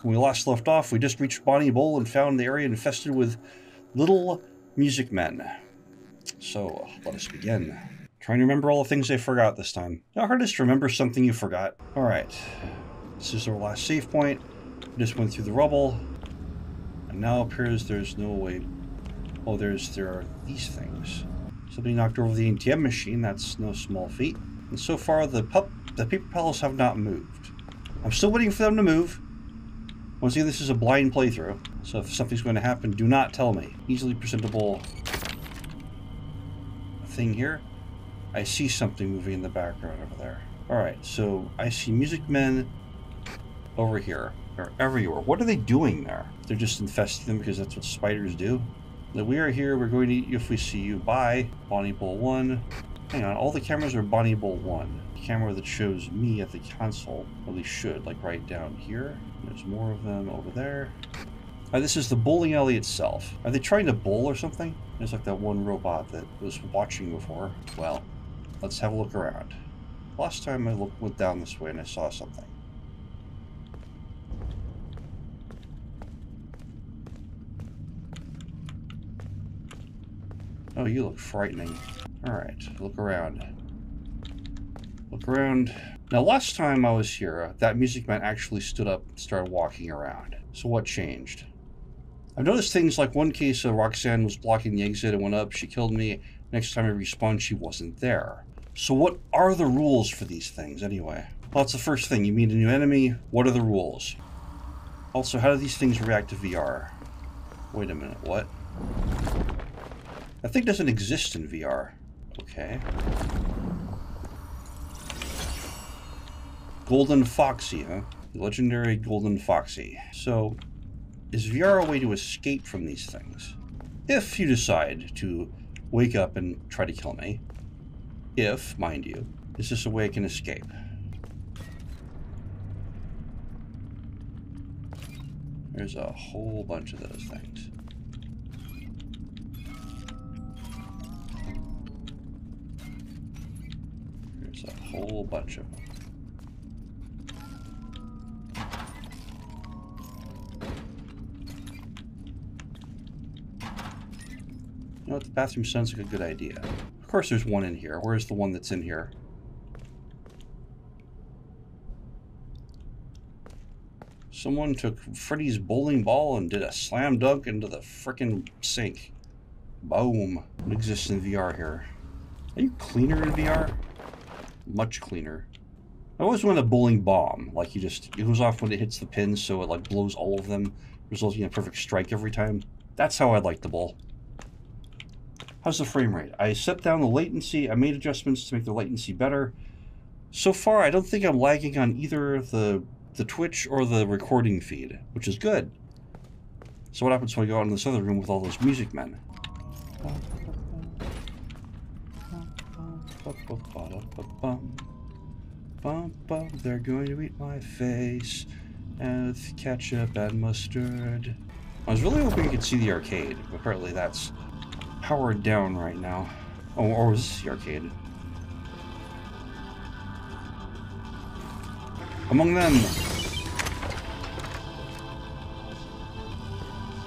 When we last left off, we just reached Bonnie Bowl and found the area infested with little music men. So, let us begin. Trying to remember all the things I forgot this time. How hard is to remember something you forgot? Alright. This is our last save point. We just went through the rubble. And now it appears there's no way... Oh, there are these things. Somebody knocked over the ATM machine. That's no small feat. And so far, the paper palace have not moved. I'm still waiting for them to move. Once again, this is a blind playthrough. So if something's going to happen, do not tell me. Easily presentable thing here. I see something moving in the background over there. Alright, so I see music men over here. They're everywhere. What are they doing there? They're just infesting them because that's what spiders do. Now we are here. We're going to eat if we see you. Bye. Bonnie Bowl 1. Hang on. All the cameras are Bonnie Bowl 1. The camera that shows me at the console. Well, they should. Like right down here. There's more of them over there. This is the bowling alley itself. Are they trying to bowl or something? There's like that one robot that was watching before. Well, let's have a look around. Last time I went down this way and I saw something. Oh, you look frightening. Alright, look around. Look around. Now, last time I was here, that music man actually stood up and started walking around. So what changed? I've noticed things like one case Roxanne was blocking the exit and went up, she killed me. Next time I respawned, she wasn't there. So what are the rules for these things, anyway? Well, that's the first thing. You meet a new enemy, what are the rules? Also, how do these things react to VR? Wait a minute, what? That thing doesn't exist in VR. Okay. Golden Foxy, huh? The legendary Golden Foxy. So, is VR a way to escape from these things? If you decide to wake up and try to kill me. If, mind you, is this a way I can escape? There's a whole bunch of those things. There's a whole bunch of them. You know what, the bathroom sounds like a good idea. Of course there's one in here. Where's the one that's in here? Someone took Freddy's bowling ball and did a slam dunk into the frickin' sink. Boom. What exists in VR here? Are you cleaner in VR? Much cleaner. I always want a bowling bomb. Like it goes off when it hits the pins, so it like blows all of them, resulting in a perfect strike every time. That's how I like the bowl. How's the frame rate? I set down the latency. I made adjustments to make the latency better. So far, I don't think I'm lagging on either the Twitch or the recording feed, which is good. So what happens when I go out in this other room with all those music men? They're going to eat my face with ketchup and mustard. I was really hoping you could see the arcade, but apparently that's powered down right now. Oh, or was this the arcade? Among them.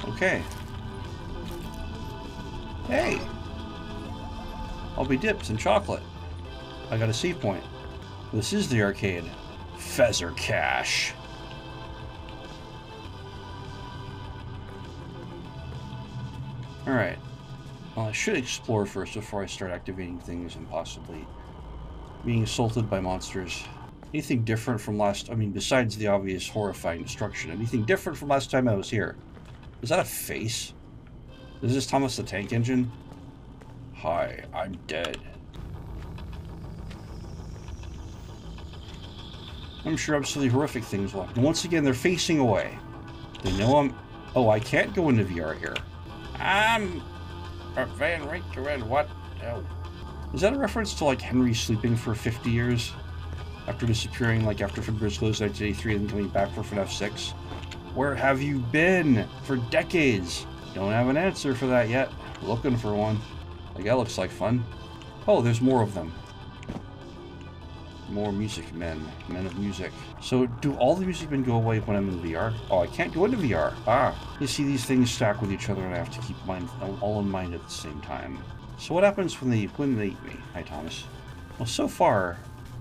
Okay. Hey! I'll be dipped in chocolate. I got a save point. This is the arcade. Feather cash. Alright. Well, I should explore first before I start activating things and possibly being assaulted by monsters. Anything different from besides the obvious horrifying destruction, anything different from last time I was here? Is that a face? Is this Thomas the Tank Engine? Hi, I'm dead. I'm sure absolutely horrific things will happen. And once again, they're facing away. They know I'm... Oh, I can't go into VR here. I'm... Van Rinker, what? Oh. Is that a reference to, like, Henry sleeping for 50 years? After disappearing, like, after Fibers Close 1983 and then coming back for FNAF 6? Where have you been? For decades? Don't have an answer for that yet. Looking for one. Like, that looks like fun. Oh, there's more of them. More music men. Men of music. So do all the music men go away when I'm in VR? Oh, I can't go into VR. Ah. You see, these things stack with each other and I have to keep mine all in mind at the same time. So what happens when they eat me? Hi, Thomas. Well, so far,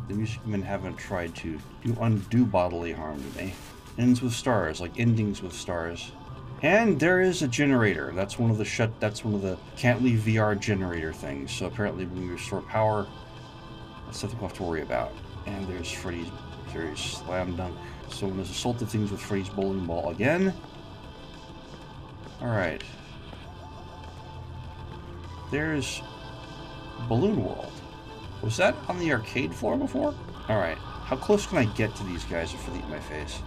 the music men haven't tried to do undue bodily harm to me. Ends with stars, like endings with stars. And there is a generator. That's one of the can't leave VR generator things. So apparently when we restore power, that's something we'll have to worry about. And there's Freddy's slam dunk. So when there's assaulted things with Freddy's bowling ball again. Alright. There's Balloon World. Was that on the arcade floor before? Alright. How close can I get to these guys before they eat my face?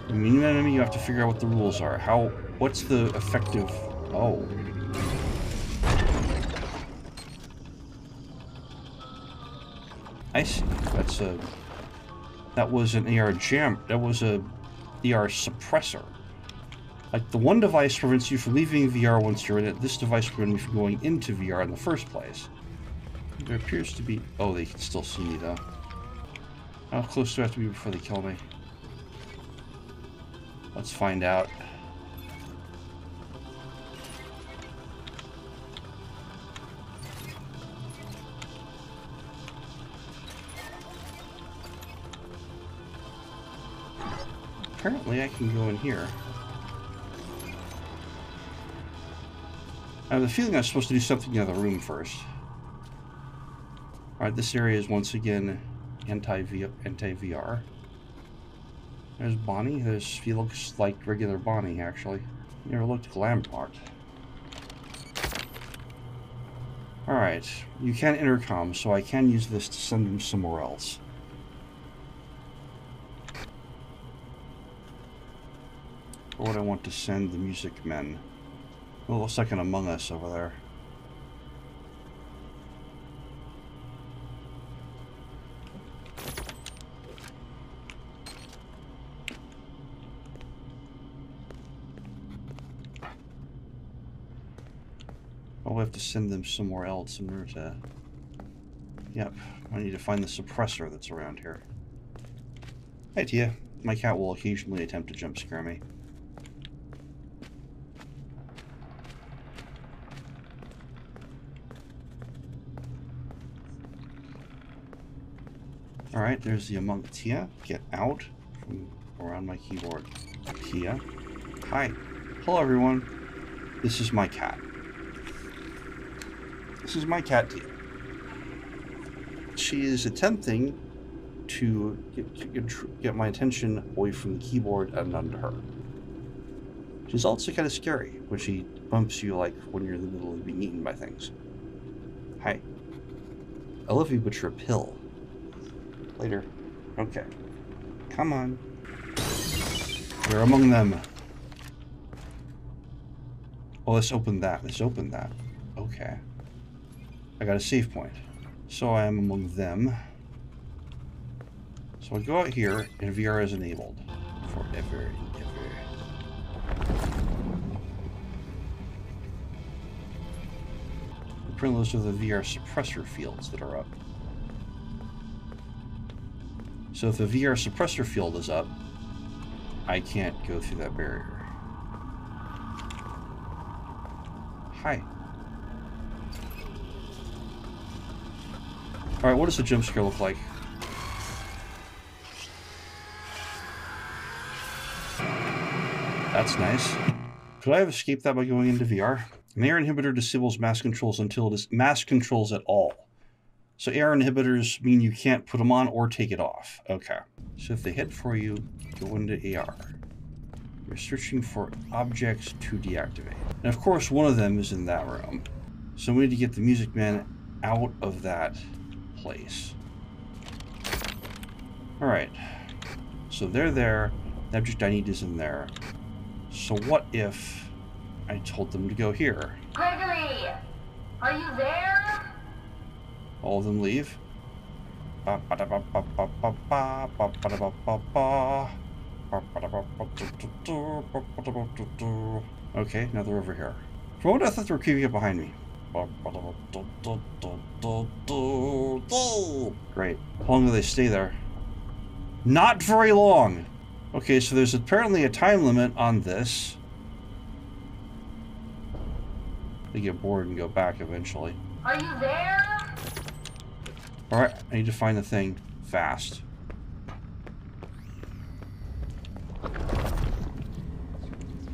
I mean, you know what I mean? You have to figure out what the rules are. What's the effective... Oh. I see. That was an AR jam. That was a AR suppressor. Like, the one device prevents you from leaving VR once you're in it. This device prevents you from going into VR in the first place. There appears to be... Oh, they can still see me, though. How close do I have to be before they kill me? Let's find out. Apparently I can go in here. I have the feeling I'm supposed to do something in the other room first. Alright, this area is once again anti-VR. There's Bonnie. He looks like regular Bonnie, actually. He never looked glam-locked. Alright, you can intercom, so I can use this to send him somewhere else. Or would I want to send the music men? Well, it looks like an Among Us over there. I'll have to send them somewhere else in order to... Yep, I need to find the suppressor that's around here. Hey, Tia. My cat will occasionally attempt to jump scare me. Alright, there's the Among Tia. Get out from around my keyboard. Tia. Hi. Hello, everyone. This is my cat. This is my cat, Tia. She is attempting to get my attention away from the keyboard and onto her. She's also kind of scary when she bumps you like when you're in the middle of being eaten by things. Hi. I love you, but you're a pill. Later. Okay. Come on. You're among them. Oh, let's open that. Let's open that. Okay. I got a save point. So I am among them. So I go out here, and VR is enabled. Forever and ever. Apparently those are the VR suppressor fields that are up. So if the VR suppressor field is up, I can't go through that barrier. Hi. Alright, what does the jump scare look like? That's nice. Could I have escaped that by going into VR? An AR inhibitor disables mass controls until it is mass controls at all. So AR inhibitors mean you can't put them on or take it off. Okay. So if they hit for you, go into AR. You're searching for objects to deactivate. And of course, one of them is in that room. So we need to get the music man out of that place. Alright. So they're there. The object I need is in there. So what if I told them to go here? Gregory! Are you there? All of them leave. Okay, now they're over here. For a moment, I thought they were creeping up behind me. Great. How long do they stay there? Not very long! Okay, so there's apparently a time limit on this. They get bored and go back eventually. Are you there? Alright, I need to find the thing fast.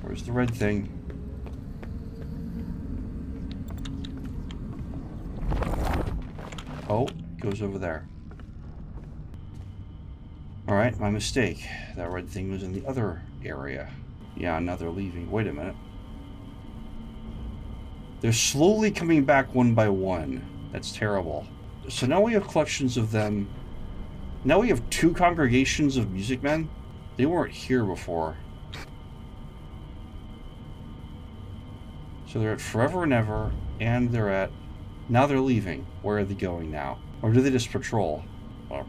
Where's the red thing? Oh, it goes over there. Alright, my mistake. That red thing was in the other area. Yeah, now they're leaving. Wait a minute. They're slowly coming back one by one. That's terrible. So now we have collections of them. Now we have 2 congregations of music men. They weren't here before. So they're at Forever and Ever, and they're at... Now they're leaving. Where are they going now? Or do they just patrol? Now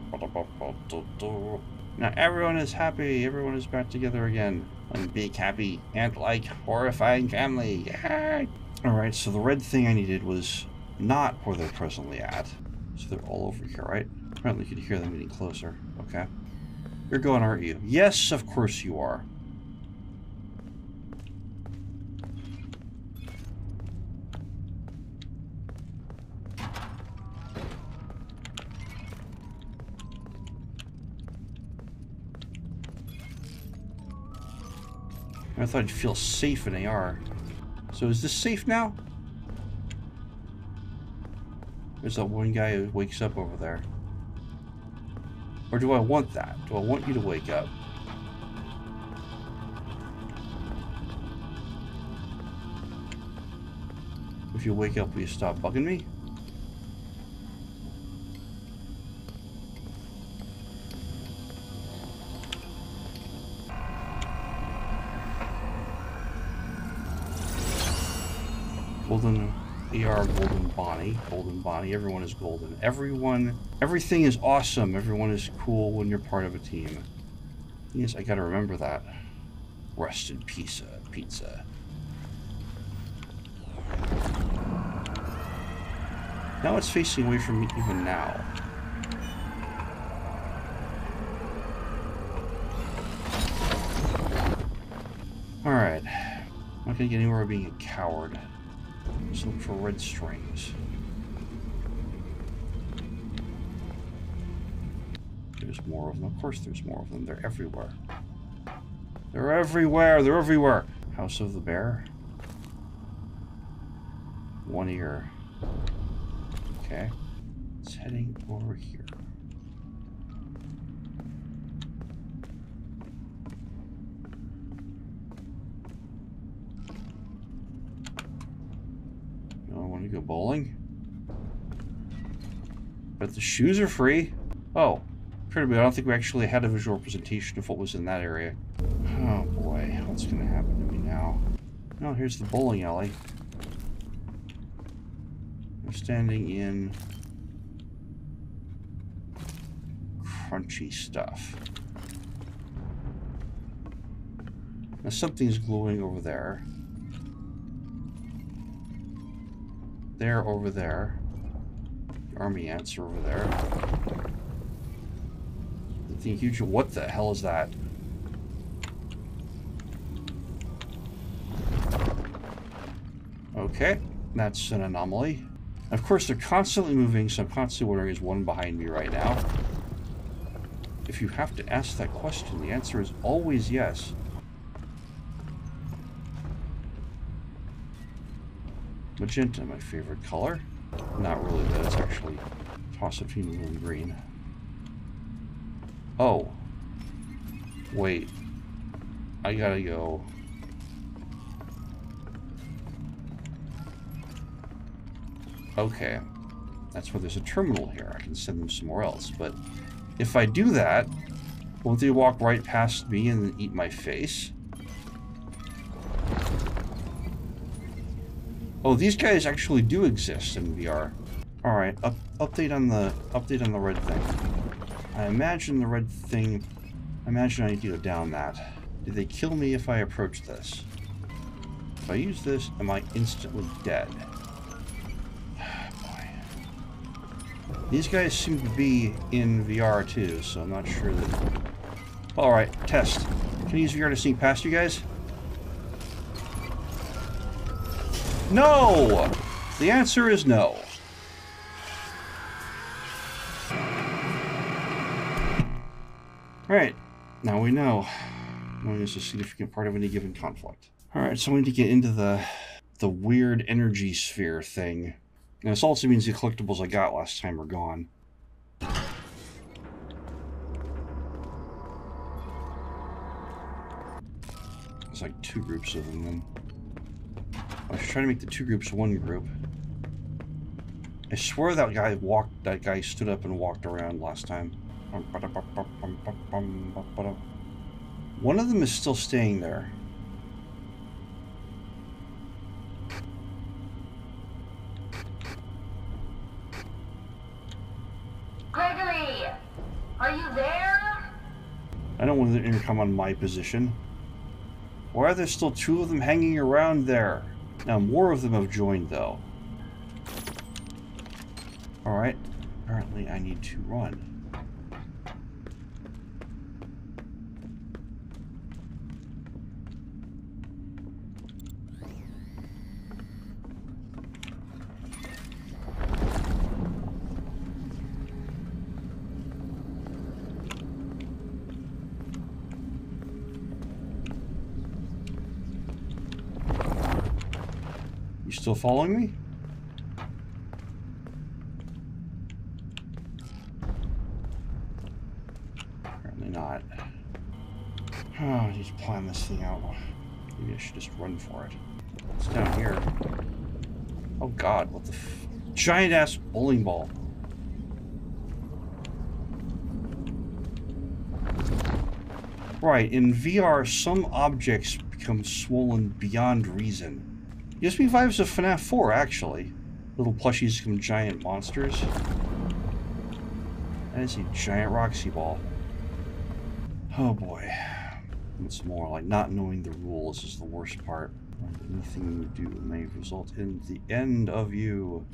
everyone is happy. Everyone is back together again. One big happy ant-like horrifying family. Yay! Alright, so the red thing I needed was not where they're presently at. So they're all over here, right? Apparently you could hear them getting closer. Okay. You're going, aren't you? Yes, of course you are. I thought I'd feel safe in AR. So is this safe now? There's that one guy who wakes up over there. Or do I want that? Do I want you to wake up? If you wake up, will you stop bugging me? Golden AR, Golden Bonnie, everyone is golden. Everything is awesome. Everyone is cool when you're part of a team. Yes, I gotta remember that. Rest in peace, pizza. Now it's facing away from me even now. Alright. I'm not gonna get anywhere by being a coward. Let's look for red strings. There's more of them. Of course there's more of them. They're everywhere. They're everywhere. They're everywhere. House of the Bear. One ear. Okay. It's heading over here. Want to go bowling? But the shoes are free. Oh, I don't think we actually had a visual representation of what was in that area. Oh boy, what's going to happen to me now? Oh, here's the bowling alley. I'm standing in crunchy stuff. Now something's glowing over there. They're over there. The army ants are over there. The thing huge. What the hell is that? Okay, that's an anomaly. Of course, they're constantly moving, so I'm constantly wondering, is one behind me right now? If you have to ask that question, the answer is always yes. Magenta, my favorite color. Not really, but it's actually toss between blue and green. Oh. Wait. I gotta go. Okay. That's where there's a terminal here. I can send them somewhere else. But if I do that, won't they walk right past me and eat my face? Oh, these guys actually do exist in VR. All right, update on the red thing. I imagine the red thing. I imagine I need to go down that. Did they kill me if I approach this? If I use this, am I instantly dead? Boy. These guys seem to be in VR too, so I'm not sure that... Alright, test. Can I use VR to sneak past you guys? No! The answer is no. Alright, now we know. Knowing is a significant part of any given conflict. Alright, so we need to get into the weird energy sphere thing. And this also means the collectibles I got last time are gone. There's like 2 groups of them then. I was trying to make the 2 groups one group. I swear that guy stood up and walked around last time. One of them is still staying there. Gregory, are you there? I don't want the intercom on my position. Why are there still 2 of them hanging around there? Now more of them have joined though. Alright, apparently I need to run. You still following me? Apparently not. Oh, I need to plan this thing out. Maybe I should just run for it. It's down here. Oh god, what the giant ass bowling ball. Right, in VR, some objects become swollen beyond reason. Gives me vibes of FNAF 4, actually. Little plushies become giant monsters. That is a giant Roxy ball. Oh boy. It's more like not knowing the rules is the worst part. Anything you do may result in the end of you.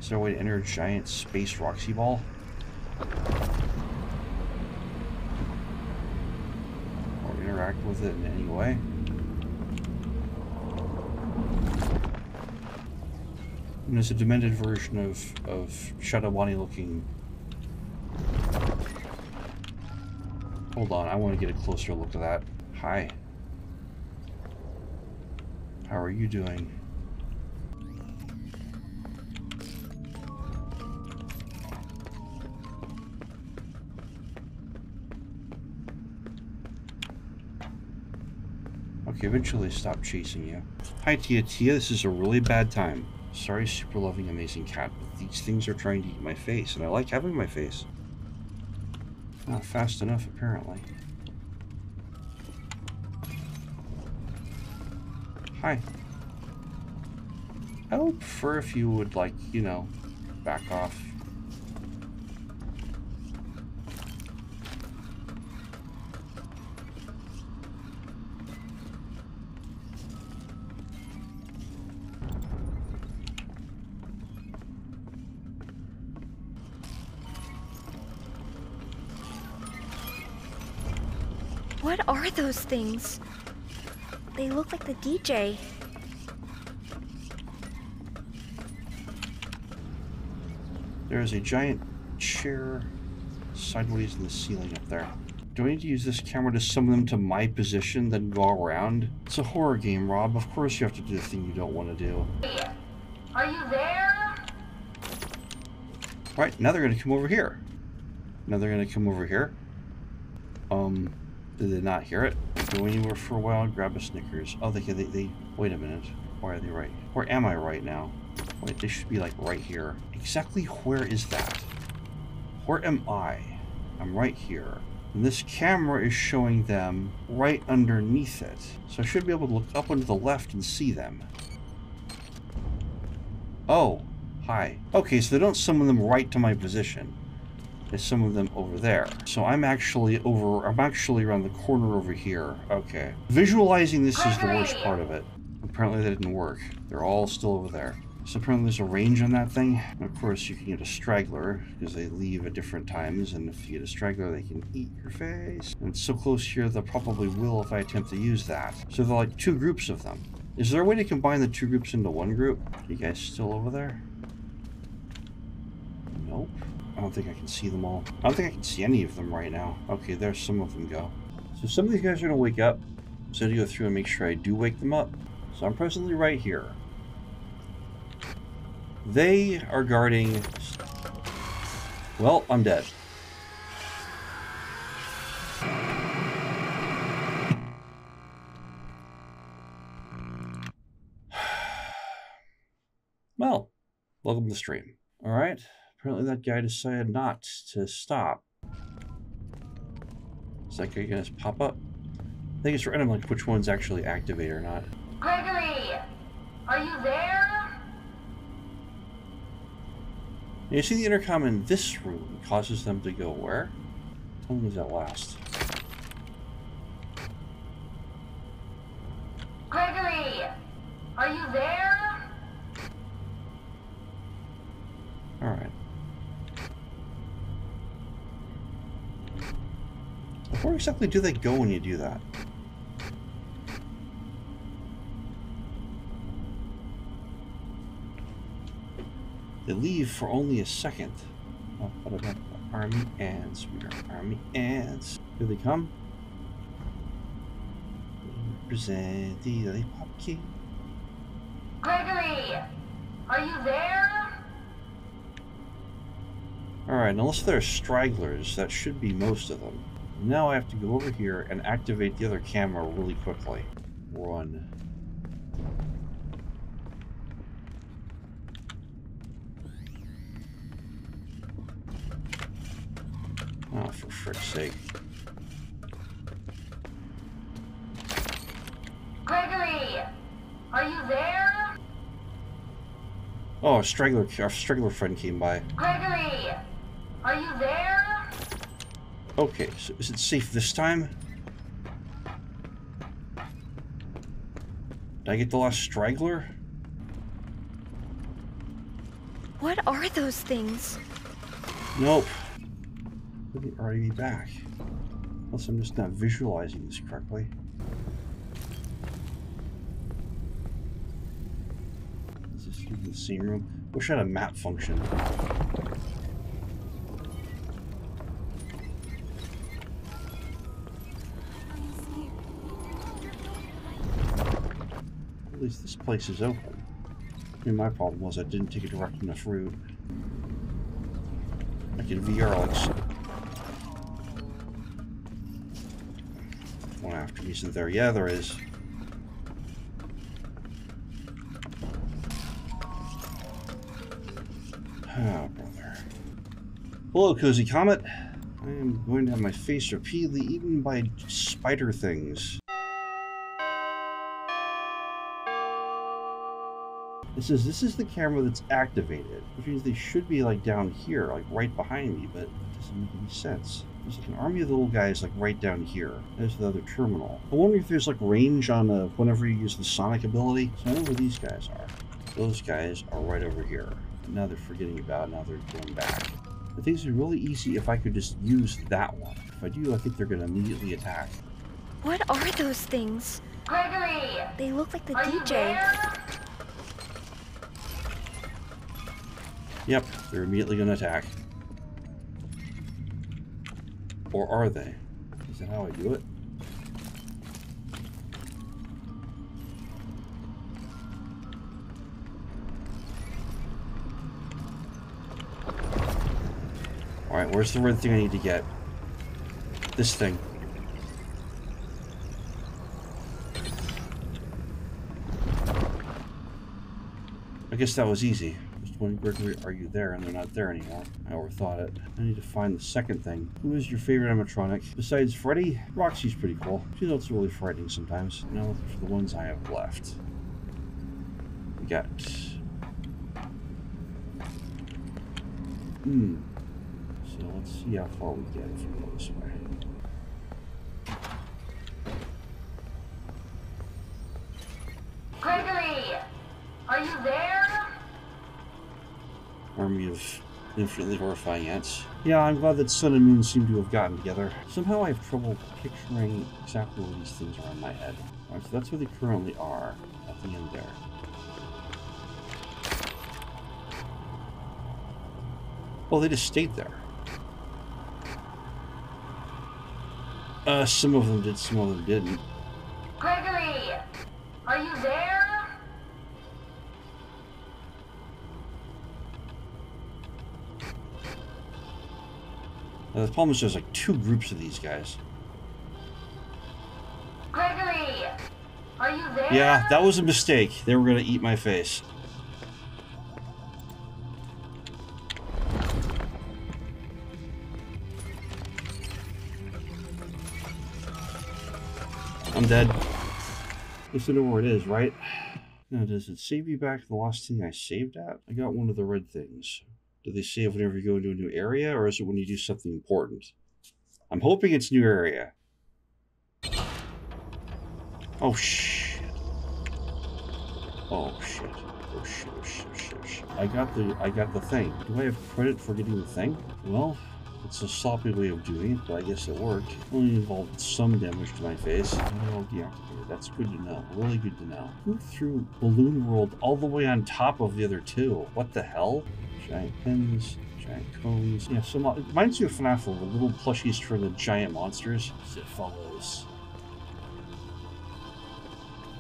Is there a way to enter a giant space Roxy ball? Or interact with it in any way? And there's a demented version of Shadow Bonnie looking. Hold on, I want to get a closer look at that. Hi. How are you doing? Okay, eventually stop chasing you. Hi Tia Tia, this is a really bad time. Sorry, super loving, amazing cat, but these things are trying to eat my face, and I like having my face. Not fast enough, apparently. Hi. I would prefer if you would, like, you know, back off. What are those things? They look like the DJ. There is a giant chair sideways in the ceiling up there. Do I need to use this camera to summon them to my position, then go around? It's a horror game, Rob. Of course you have to do the thing you don't want to do. Are you there? Right, now they're going to come over here. Now they're going to come over here. Did they not hear it? Go anywhere for a while, grab a Snickers. Oh, they wait a minute. Why are they right? Where am I right now? Wait, they should be like right here. Exactly where is that? Where am I? I'm right here. And this camera is showing them right underneath it. So I should be able to look up and to the left and see them. Oh, hi. Okay, so they don't summon them right to my position. There's some of them over there. So I'm actually around the corner over here. Okay. Visualizing this is the worst part of it. Apparently that didn't work. They're all still over there. So apparently there's a range on that thing. And of course you can get a straggler because they leave at different times, and if you get a straggler they can eat your face. And it's so close here they probably will if I attempt to use that. So they're like 2 groups of them. Is there a way to combine the 2 groups into 1 group? You guys still over there? Nope. I don't think I can see them all. I don't think I can see any of them right now. Okay, there's some of them go. So some of these guys are gonna wake up. So I have to go through and make sure I do wake them up. So I'm presently right here. They are guarding... Well, I'm dead. Well, welcome to the stream. Alright. Apparently that guy decided not to stop. Is that guy gonna just pop up? I think it's random, like which one's actually activate or not. Gregory, are you there? You see the intercom in this room causes them to go where? How long does that last? Gregory, are you there? Alright. Where exactly do they go when you do that? They leave for only a second. Oh, what about army ants? We are army ants. Here they come. Represent the lollipop king. Gregory, are you there? Alright, unless they're stragglers, that should be most of them. Now I have to go over here and activate the other camera really quickly. Run. Oh, for frick's sake. Gregory, are you there? Oh, our straggler friend came by. Gregory, are you there? Okay, so is it safe this time? Did I get the last straggler? What are those things? Nope. Could already be back. Unless I'm just not visualizing this correctly. Is this in the scene room? Wish I had a map function. At least this place is open. I mean, my problem was I didn't take a direct enough route. I can VR like one after me, isn't there? Yeah, there is. Oh, brother. Hello, Cozy Comet. I am going to have my face repeatedly eaten by spider things. This is the camera that's activated, which means they should be like down here, like right behind me, but it doesn't make any sense. There's like an army of little guys like right down here. There's the other terminal. I wonder if there's like range on whenever you use the sonic ability. So I know where these guys are. Those guys are right over here. And now they're forgetting about it, now they're going back. I think it's really easy if I could just use that one. If I do, I think they're going to immediately attack. What are those things? Gregory, They look like the are you DJ. there? Yep, they're immediately going to attack. Or are they? Is that how I do it? Alright, where's the red thing I need to get? This thing. I guess that was easy. Just one Gregory, are you there? And they're not there anymore. I overthought it. I need to find the second thing. Who is your favorite animatronic? Besides Freddy, Roxy's pretty cool. She looks really frightening sometimes. Now looking for the ones I have left. We got... So let's see how far we get if we go this way. Gregory! Are you there? Army of infinitely horrifying ants. Yeah, I'm glad that Sun and Moon seem to have gotten together. Somehow I have trouble picturing exactly where these things are in my head. Alright, so that's where they currently are, at the end there. Oh, they just stayed there. Some of them did, some of them didn't. Gregory! Are you there? The problem is there's like 2 groups of these guys. Gregory! Are you there? Yeah, that was a mistake. They were gonna eat my face. I'm dead. At least I know where it is, right? Now, does it save me back to the last thing I saved at? I got one of the red things. Do they save whenever you go into a new area, or is it when you do something important? I'm hoping it's new area. Oh, shit. Oh, shit. Oh, shit, oh, shit, oh, shit, oh, shit. I got the thing. Do I have credit for getting the thing? Well, it's a sloppy way of doing it, but I guess it worked. Only involved some damage to my face. I'll deactivate it. That's good to know. Really good to know. Who threw Balloon World all the way on top of the other 2? What the hell? Giant pins, giant cones. Yeah, so it reminds me of FNAF, the little plushies for the giant monsters. As it follows.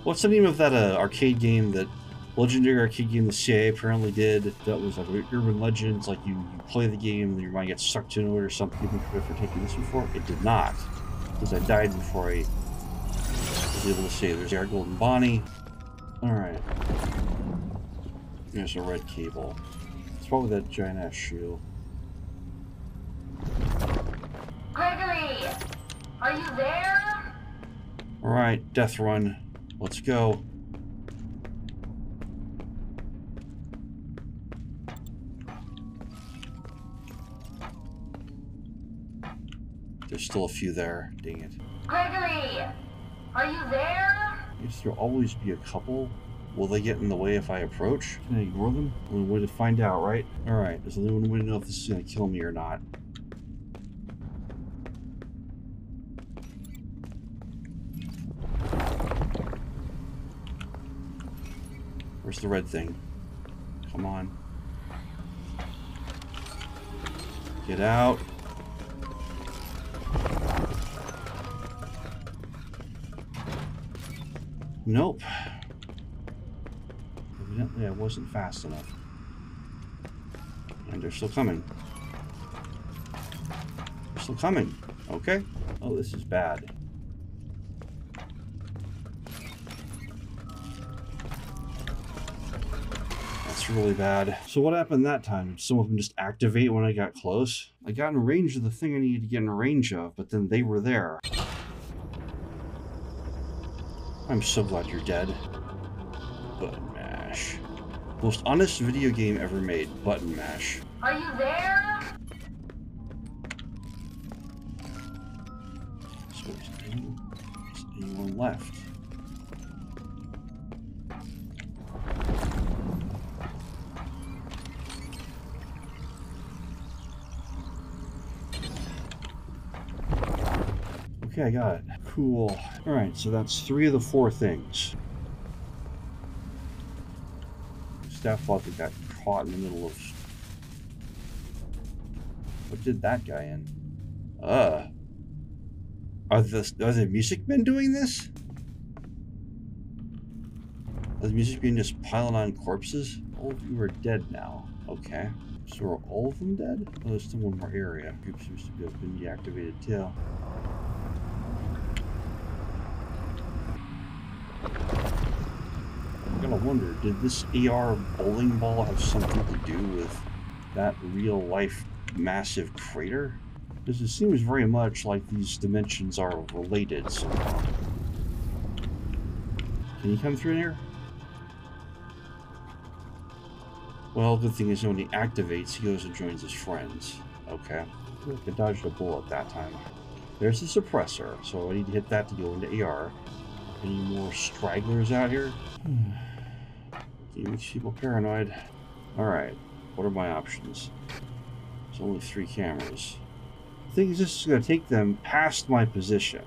What's the name of that arcade game, that legendary arcade game the CIA apparently did? That was like urban legends, like you play the game and your mind gets sucked into it or something. Give me credit for taking this before? It did not, because I died before I was able to save. There's our golden Bonnie. Alright. There's a red cable. It's probably that giant ass shoe. Gregory! Are you there? Alright, death run. Let's go. There's still a few there. Dang it. Gregory! Are you there? I guess there'll always be a couple. Will they get in the way if I approach? Can I ignore them? Only way to find out, right? Alright, there's only one way to know if this is going to kill me or not. Where's the red thing? Come on. Get out. Nope. Evidently I wasn't fast enough. And they're still coming. They're still coming. Okay. Oh, this is bad. That's really bad. So what happened that time? Did some of them just activate when I got close? I got in range of the thing I needed to get in range of, but then they were there. I'm so glad you're dead. Button mash. Most honest video game ever made. Button mash. Are you there? So is anyone left? Okay, I got it. Cool. Alright, so that's 3 of the 4 things. Staff bot that got caught in the middle of... What did that guy in? Are the music men doing this? Are the music men just piling on corpses? All of you are dead now. Okay. So are all of them dead? Oh, there's still one more area. Group seems to have been deactivated too. I gotta wonder, did this AR bowling ball have something to do with that real life massive crater? Because it seems very much like these dimensions are related somehow. Can you come through here? Well, the thing is, when he activates, he goes and joins his friends. Okay. I dodged a bullet that time. There's the suppressor, so I need to hit that to go into AR. Any more stragglers out here? It makes people paranoid. Alright, what are my options? There's only 3 cameras. The thing is, this is going to take them past my position.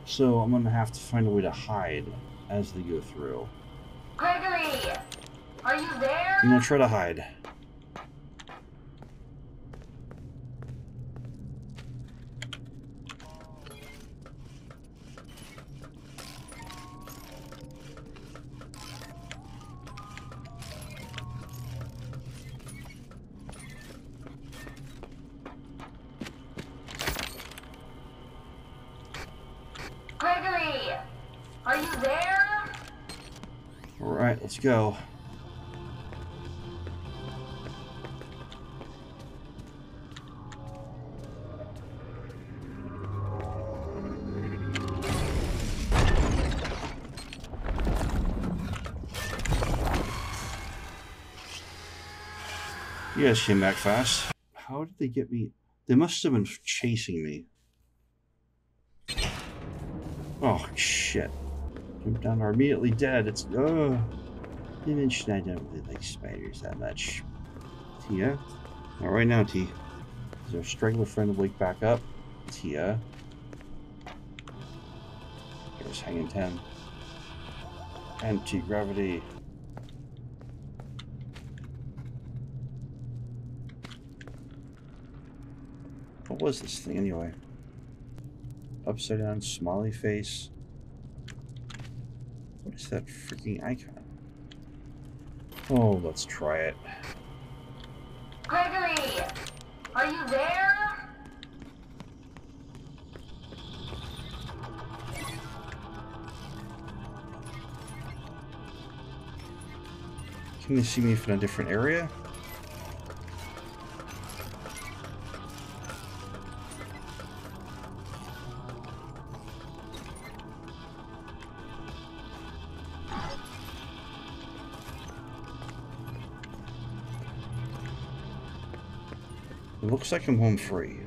So I'm going to have to find a way to hide as they go through. Gregory! Are you there? I'm going to try to hide. Gregory! Are you there? Alright, let's go. You guys came back fast. How did they get me? They must have been chasing me. Oh, shit. Jump down are immediately dead. It's, you mentioned I don't really like spiders that much. Tia? Not right now, T. Is our straggler friend to wake back up? Tia? Here's hanging 10. Anti-gravity. What was this thing anyway? Upside down smiley face. What is that freaking icon? Oh, let's try it. Gregory! Are you there? Can they see me from a different area? It looks like I'm home free.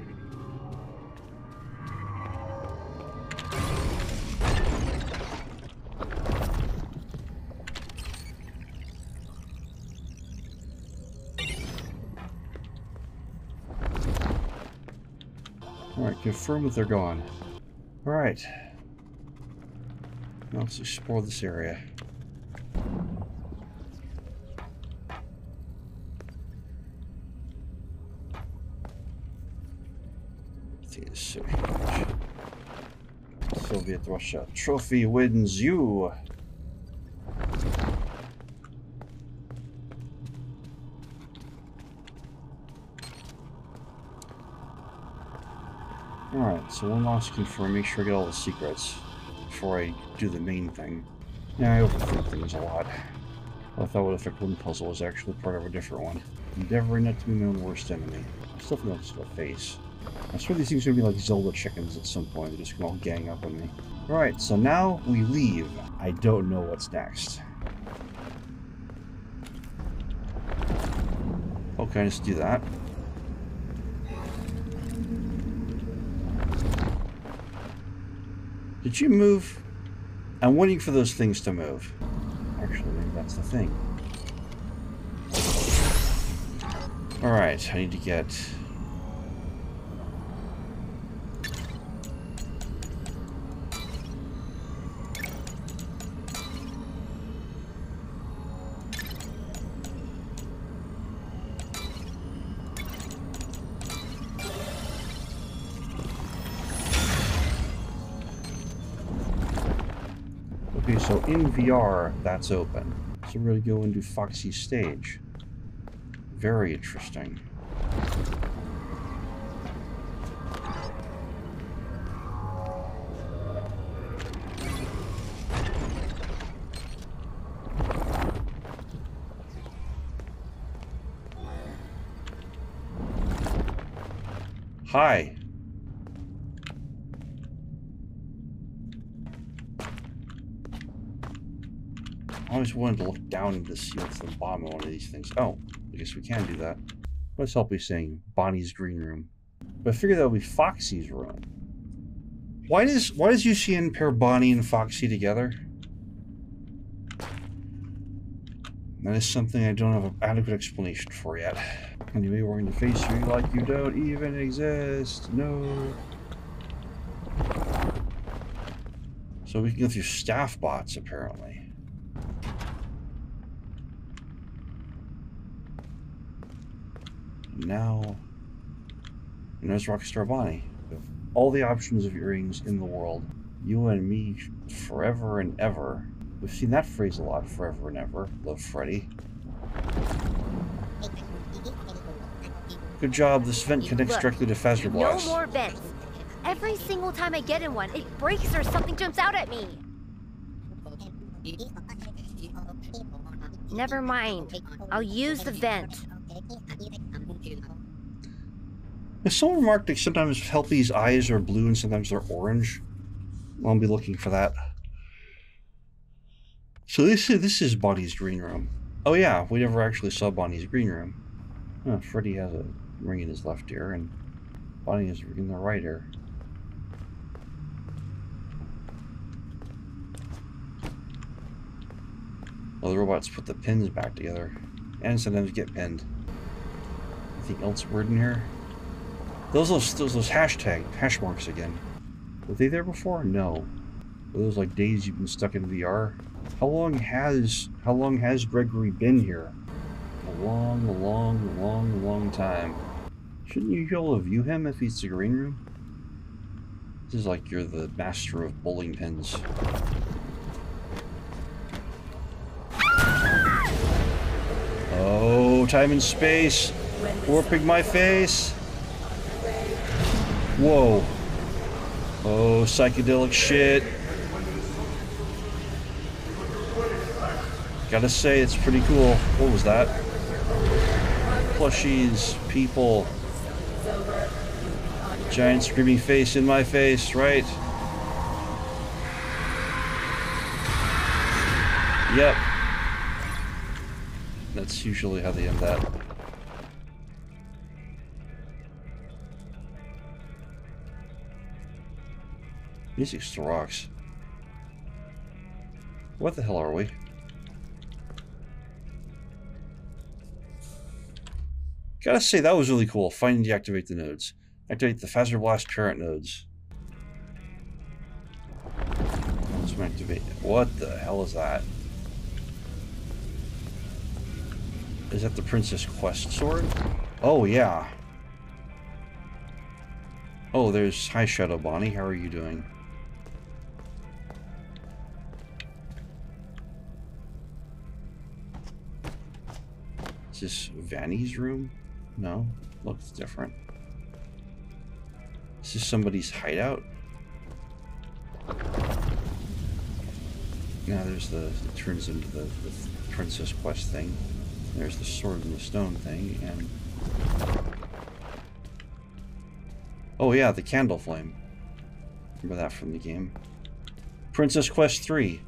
Alright, confirm that they're gone. Alright. Now let's explore this area. So huge. Soviet Russia. Trophy wins you. Alright, so one last confirm, make sure I get all the secrets before I do the main thing. Yeah, I overthink things a lot. I thought what affect one puzzle was actually part of a different one. Endeavoring not to be my own worst enemy. I still think that's a face. I swear these things are gonna be like Zelda chickens at some point. They're just gonna all gang up on me. Alright, so now we leave. I don't know what's next. Okay, let's do that. Did you move? I'm waiting for those things to move. Actually, maybe that's the thing. Alright, I need to get... Okay, so in VR, that's open. So we're going to go into Foxy's stage. Very interesting. Hi. I always wanted to look down to see what's the bottom of one of these things. Oh, I guess we can do that. Let's help you saying Bonnie's green room. But I figure that would be Foxy's room. Why does UCN pair Bonnie and Foxy together? That is something I don't have an adequate explanation for yet. Anyway, we're going to face you like you don't even exist. No. So we can go through staff bots, apparently. Now, and there's Rockstar Bonnie. All the options of earrings in the world. You and me forever and ever. We've seen that phrase a lot, forever and ever. Love Freddy. Good job, this vent connects directly to Phasor Blast. No more vents. Every single time I get in one, it breaks or something jumps out at me. Never mind. I'll use the vent. Someone remarked that sometimes Helpy's eyes are blue and sometimes they're orange. I'll be looking for that. So this is Bonnie's green room. Oh yeah, we never actually saw Bonnie's green room. Oh, Freddy has a ring in his left ear and Bonnie has a ring in the right ear. Well, the robots put the pins back together and sometimes get pinned. Anything else weird in here? Those hash marks again. Were they there before? No. Were those like days you've been stuck in VR? How long has Gregory been here? A long time. Shouldn't you be able to view him if he's the green room? This is like you're the master of bowling pins. Oh, time and space. Warping my face. Whoa. Oh, psychedelic shit. Gotta say, it's pretty cool. What was that? Plushies, people. Giant screaming face in my face, right? Yep. That's usually how they end that. Music still rocks. What the hell are we? Gotta say, that was really cool. Find and deactivate the nodes. Activate the Phasor Blast parent nodes. Let's activate. What the hell is that? Is that the Princess Quest sword? Oh, yeah. Oh, there's... Hi, Shadow Bonnie. How are you doing? Is this Vanny's room? No. Looks different. Is this somebody's hideout? Now there's the... It turns into the Princess Quest thing. There's the sword and the stone thing, and... Oh yeah, the candle flame. Remember that from the game. Princess Quest 3.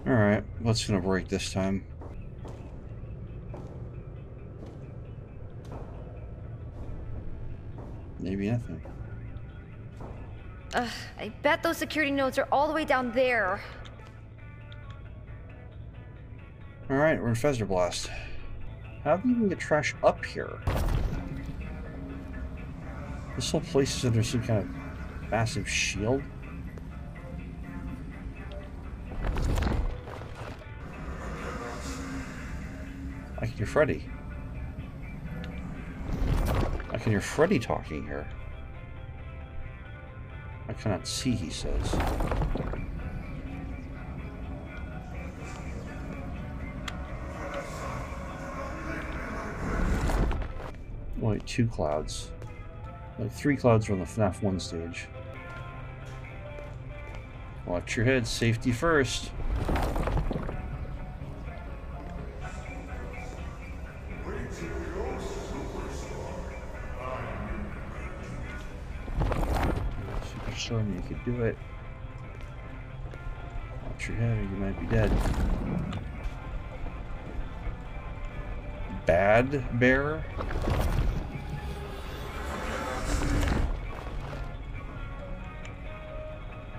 Alright, what's gonna break this time? Maybe nothing. I bet those security nodes are all the way down there. Alright, we're in Phasor Blast. How do you even get trash up here? This whole place is under some kind of massive shield. I can hear Freddy. I can hear Freddy talking here. I cannot see, he says. Wait, 2 clouds. Like 3 clouds are on the FNAF 1 stage. Watch your head, safety first. Superstar, you could do it. Watch your head or you might be dead. Bad bear?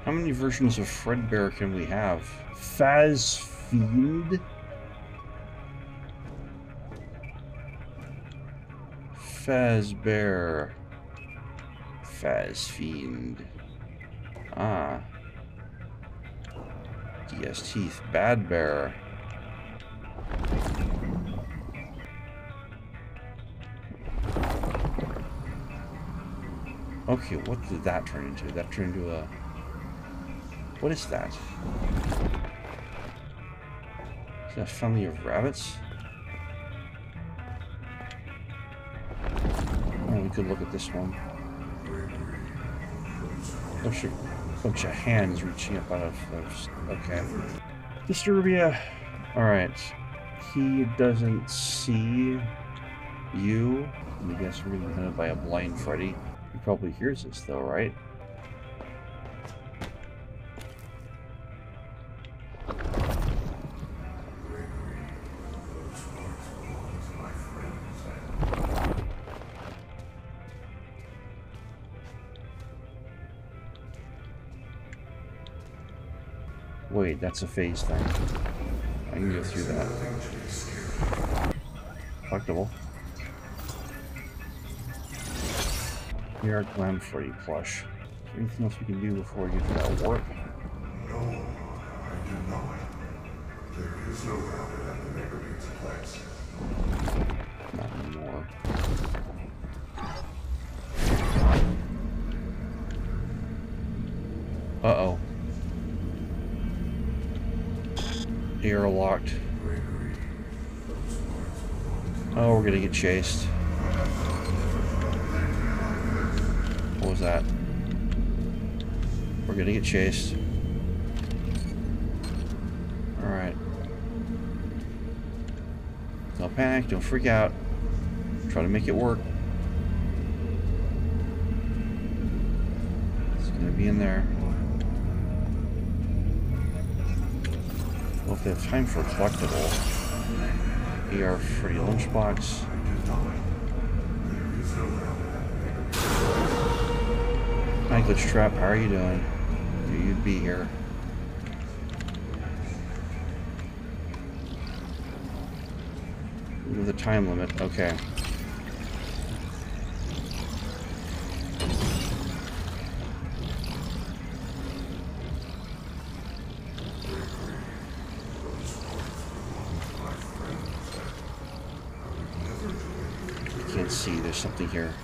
How many versions of Fredbear can we have? Fiend? Fazbear. Fiend. Ah. DS Teeth. Bad Bear. Okay, what did that turn into? That turned into a... What is that? Is that a family of rabbits? Oh, we could look at this one. Bunch of hands reaching up out of... Okay. Disturbia. Alright. He doesn't see you. I guess we're being hunted by a blind Freddy. He probably hears us though, right? Wait, that's a phase thing. I can go through that. Collectible. Here, Glam Freddy plush. Is there anything else we can do before we get to that warp? No, I do not. There is no rabbit at the Megabeats place. Not anymore. Uh-oh. Air locked. Oh, we're gonna get chased. What was that? We're gonna get chased. Alright. Don't panic, don't freak out. Try to make it work. It's gonna be in there. Well, if they have time for a collectible. AR Freddy lunchbox. Hi, Glitch Trap, how are you doing? You'd be here. With a time limit, okay. I can't see, there's something here.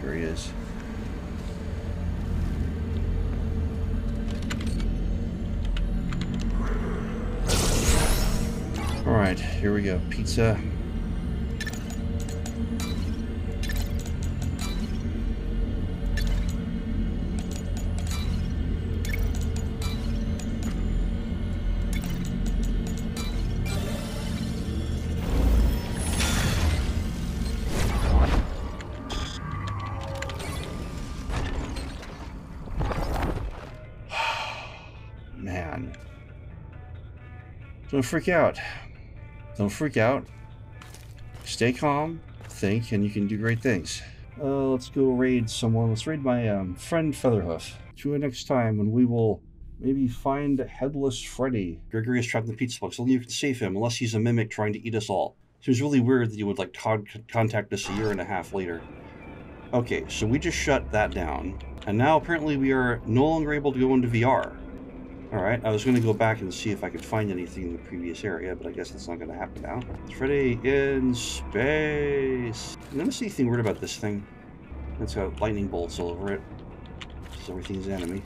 Here he is. Alright, here we go. Pizza. Man. Don't freak out. Don't freak out. Stay calm, think, and you can do great things. Let's go raid someone. Let's raid my friend Featherhoof. Tune in next time when we will maybe find Headless Freddy. Gregory is trapped in the pizza box. Only you can save him, unless he's a mimic trying to eat us all. Seems really weird that you would like contact us a year and a half later. Okay, so we just shut that down. And now apparently we are no longer able to go into VR. Alright, I was going to go back and see if I could find anything in the previous area, but I guess that's not going to happen now. Freddy in space. You notice anything weird about this thing? It's got lightning bolts all over it. Because everything's enemy.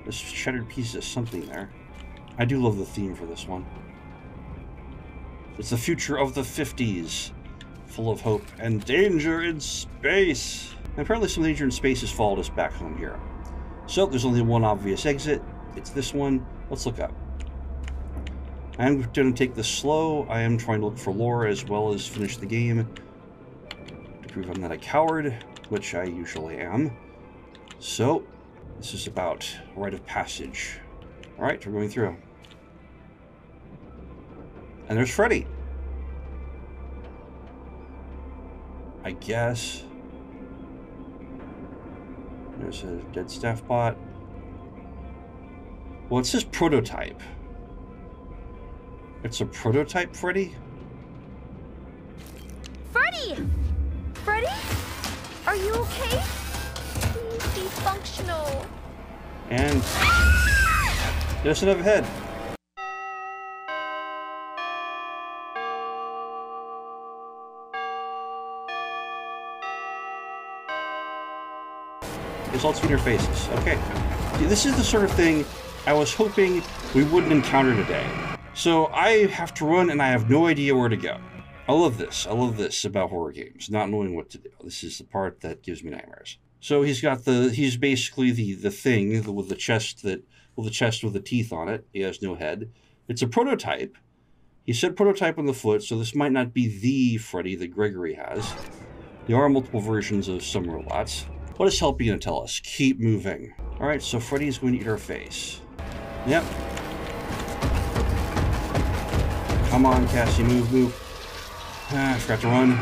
This shattered piece of something there. I do love the theme for this one. It's the future of the 50s. Full of hope and danger in space. And apparently some danger in space has followed us back home here. So there's only one obvious exit. It's this one. Let's look up. I am going to take this slow. I am trying to look for lore as well as finish the game. To prove I'm not a coward, which I usually am. So, this is about rite of passage. Alright, we're going through. And there's Freddy. I guess. There's a dead staff bot. Well, it says prototype. It's a prototype, Freddy? Freddy! Freddy? Are you okay? Please be functional. And he doesn't have a head. There's all two interfaces. Okay. See, this is the sort of thing I was hoping we wouldn't encounter today. So I have to run and I have no idea where to go. I love this. I love this about horror games, not knowing what to do. This is the part that gives me nightmares. So he's basically the thing with the chest with the teeth on it. He has no head. It's a prototype. He said prototype on the foot, so this might not be the Freddy that Gregory has. There are multiple versions of some robots. What is helping to tell us? Keep moving. Alright, so Freddy's going to eat our face. Yep. Come on, Cassie, move. I forgot to run.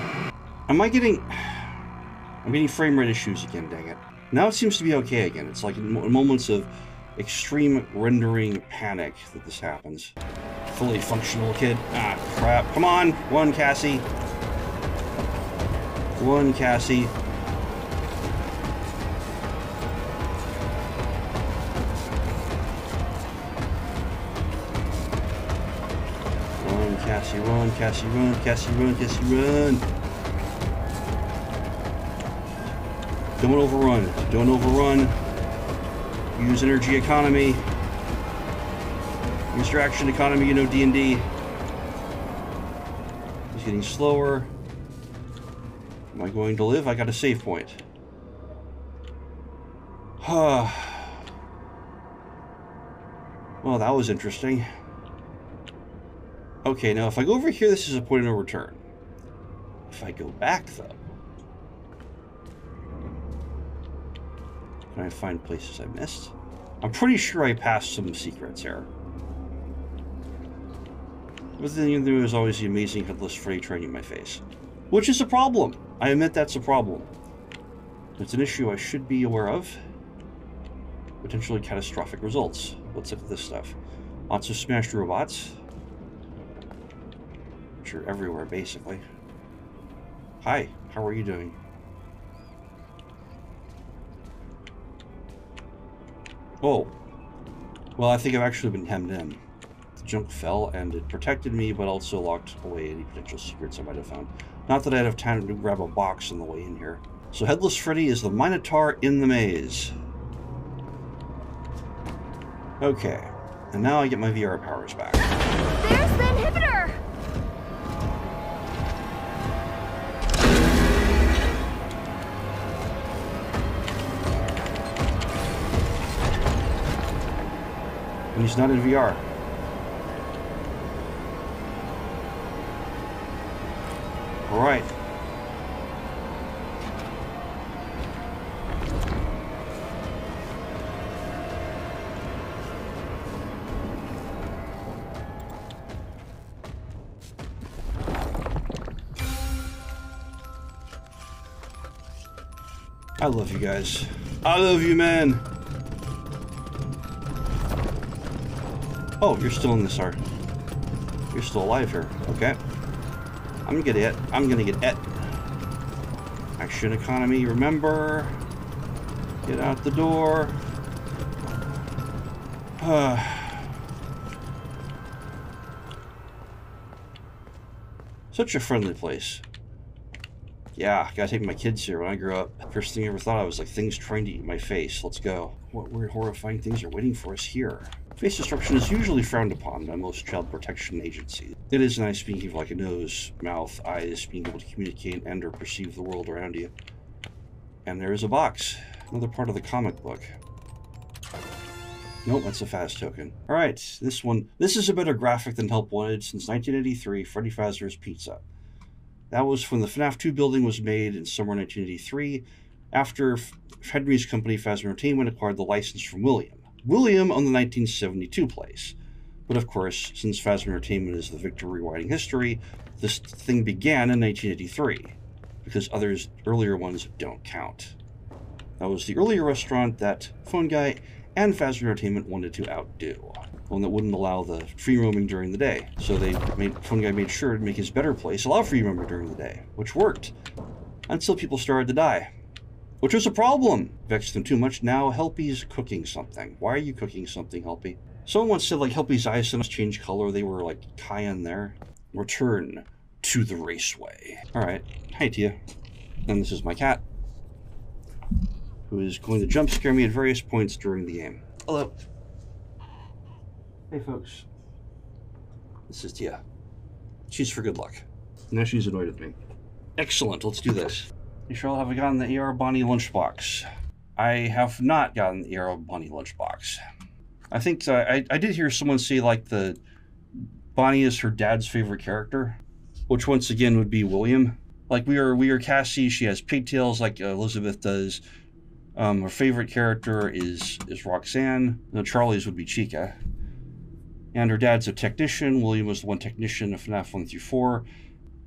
I'm getting frame rate issues again, dang it. Now it seems to be okay again. It's like in moments of extreme rendering panic that this happens. Fully functional kid. Ah, crap. Come on! One, Cassie. One, Cassie. Cassie, run, Cassie, run, Cassie, run, Cassie, run. Don't overrun. Don't overrun. Use energy economy. Use your action economy, you know D&D. He's getting slower. Am I going to live? I got a save point. Well, that was interesting. Okay, now if I go over here, this is a point of no return. If I go back, though, can I find places I missed? I'm pretty sure I passed some secrets here. But then there was always the amazing headless Freddy training my face. Which is a problem. I admit that's a problem. It's an issue I should be aware of. Potentially catastrophic results. Let's look at this stuff. Lots of smashed robots. Which are everywhere, basically. Hi, how are you doing? Oh. Well, I think I've actually been hemmed in. The junk fell, and it protected me, but also locked away any potential secrets I might have found. Not that I'd have time to grab a box on the way in here. So Headless Freddy is the Minotaur in the maze. Okay. And now I get my VR powers back. There's the inhibitor! And he's not in VR. Alright. I love you guys. I love you, man. Oh, you're still in this art. You're still alive here. Okay. I'm gonna get it. I'm gonna get it. Action economy, remember. Get out the door. Such a friendly place. Yeah, gotta take my kids here when I grow up. First thing I ever thought of was like things trying to eat my face. Let's go. What weird, horrifying things are waiting for us here? Face destruction is usually frowned upon by most child protection agencies. It is nice being able like a nose, mouth, eyes, being able to communicate and or perceive the world around you. And there is a box. Another part of the comic book. Nope, that's a fast token. Alright, this is a better graphic than Help Wanted. Since 1983, Freddy Fazbear's Pizza. That was when the FNAF 2 building was made in summer 1983, after Henry's company, Fazbear Entertainment, acquired the license from William. William owned the 1972 place. But of course, since Fazbear Entertainment is the victor rewriting history, this thing began in 1983, because earlier ones don't count. That was the earlier restaurant that Phone Guy and Fazbear Entertainment wanted to outdo. One that wouldn't allow the free roaming during the day. So Phone Guy made sure to make his better place allow free roaming during the day, which worked. Until people started to die. Which was a problem. Vexed them too much. Now Helpy's cooking something. Why are you cooking something, Helpy? Someone once said like Helpy's eyes sometimes change color. They were like cayenne there. Return to the raceway. Alright. Hi Tia. And this is my cat, who is going to jump scare me at various points during the game. Hello. Hey folks. This is Tia. She's for good luck. Now she's annoyed with me. Excellent, let's do this. You sure have I gotten the AR Bonnie lunchbox? I have not gotten the AR Bonnie lunchbox. I think I did hear someone say like the Bonnie is her dad's favorite character, which once again would be William. Like we are Cassie, she has pigtails like Elizabeth does. Her favorite character is Roxanne. No, Charlie's would be Chica. And her dad's a technician. William was the one technician of FNAF 1 through 4.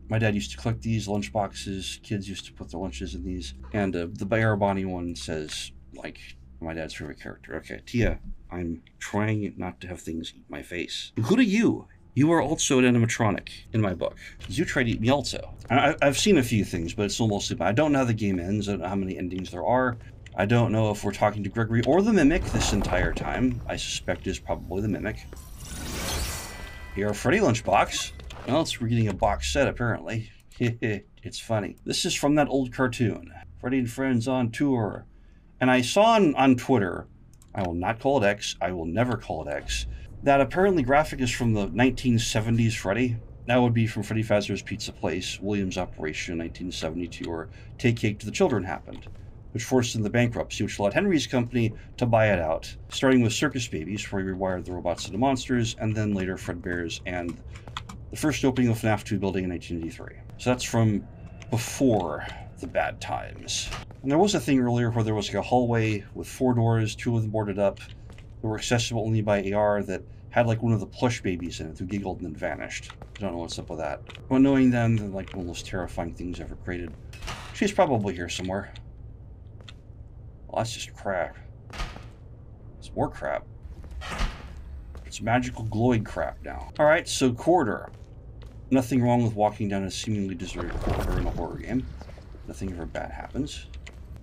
My dad used to collect these lunch boxes. Kids used to put their lunches in these. And the AR Bonnie one says, like, my dad's favorite character. Okay, Tia, I'm trying not to have things eat my face. Including you. You are also an animatronic in my book. You tried to eat me also. I've seen a few things, but it's still mostly bad. I don't know how the game ends. I don't know how many endings there are. I don't know if we're talking to Gregory or the Mimic this entire time. I suspect it's probably the Mimic. Here, Freddy lunchbox. Well, it's reading a box set, apparently. It's funny. This is from that old cartoon. Freddy and Friends on Tour. And I saw on Twitter, I will not call it X, I will never call it X, that apparently graphic is from the 1970s Freddy. That would be from Freddy Fazbear's Pizza Place, Williams Operation in 1972, or Take Cake to the Children happened, which forced in the bankruptcy, which allowed Henry's company to buy it out, starting with Circus Babies, where he rewired the robots into monsters, and then later Fredbear's and the first opening of FNAF 2 building in 1983. So that's from before the bad times. And there was a thing earlier where there was like a hallway with 4 doors, 2 of them boarded up, that were accessible only by AR, that had like one of the plush babies in it who giggled and then vanished. I don't know what's up with that. But knowing them, they're like one of the most terrifying things ever created. She's probably here somewhere. Well, that's just crap. It's more crap. It's magical glowing crap now. Alright, so corridor. Nothing wrong with walking down a seemingly deserted corridor in a horror game. Nothing ever bad happens.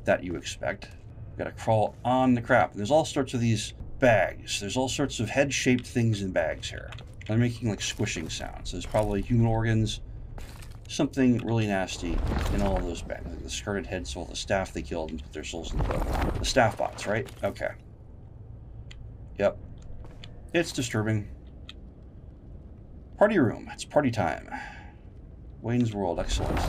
That you expect. You gotta crawl on the crap. There's all sorts of these bags. There's all sorts of head-shaped things in bags here. They're making like squishing sounds. There's probably human organs. Something really nasty in all of those bags. Like the discarded heads of all the staff they killed and put their souls in the staff bots, right? Okay. Yep. It's disturbing. Party room. It's party time. Wayne's World. Excellent.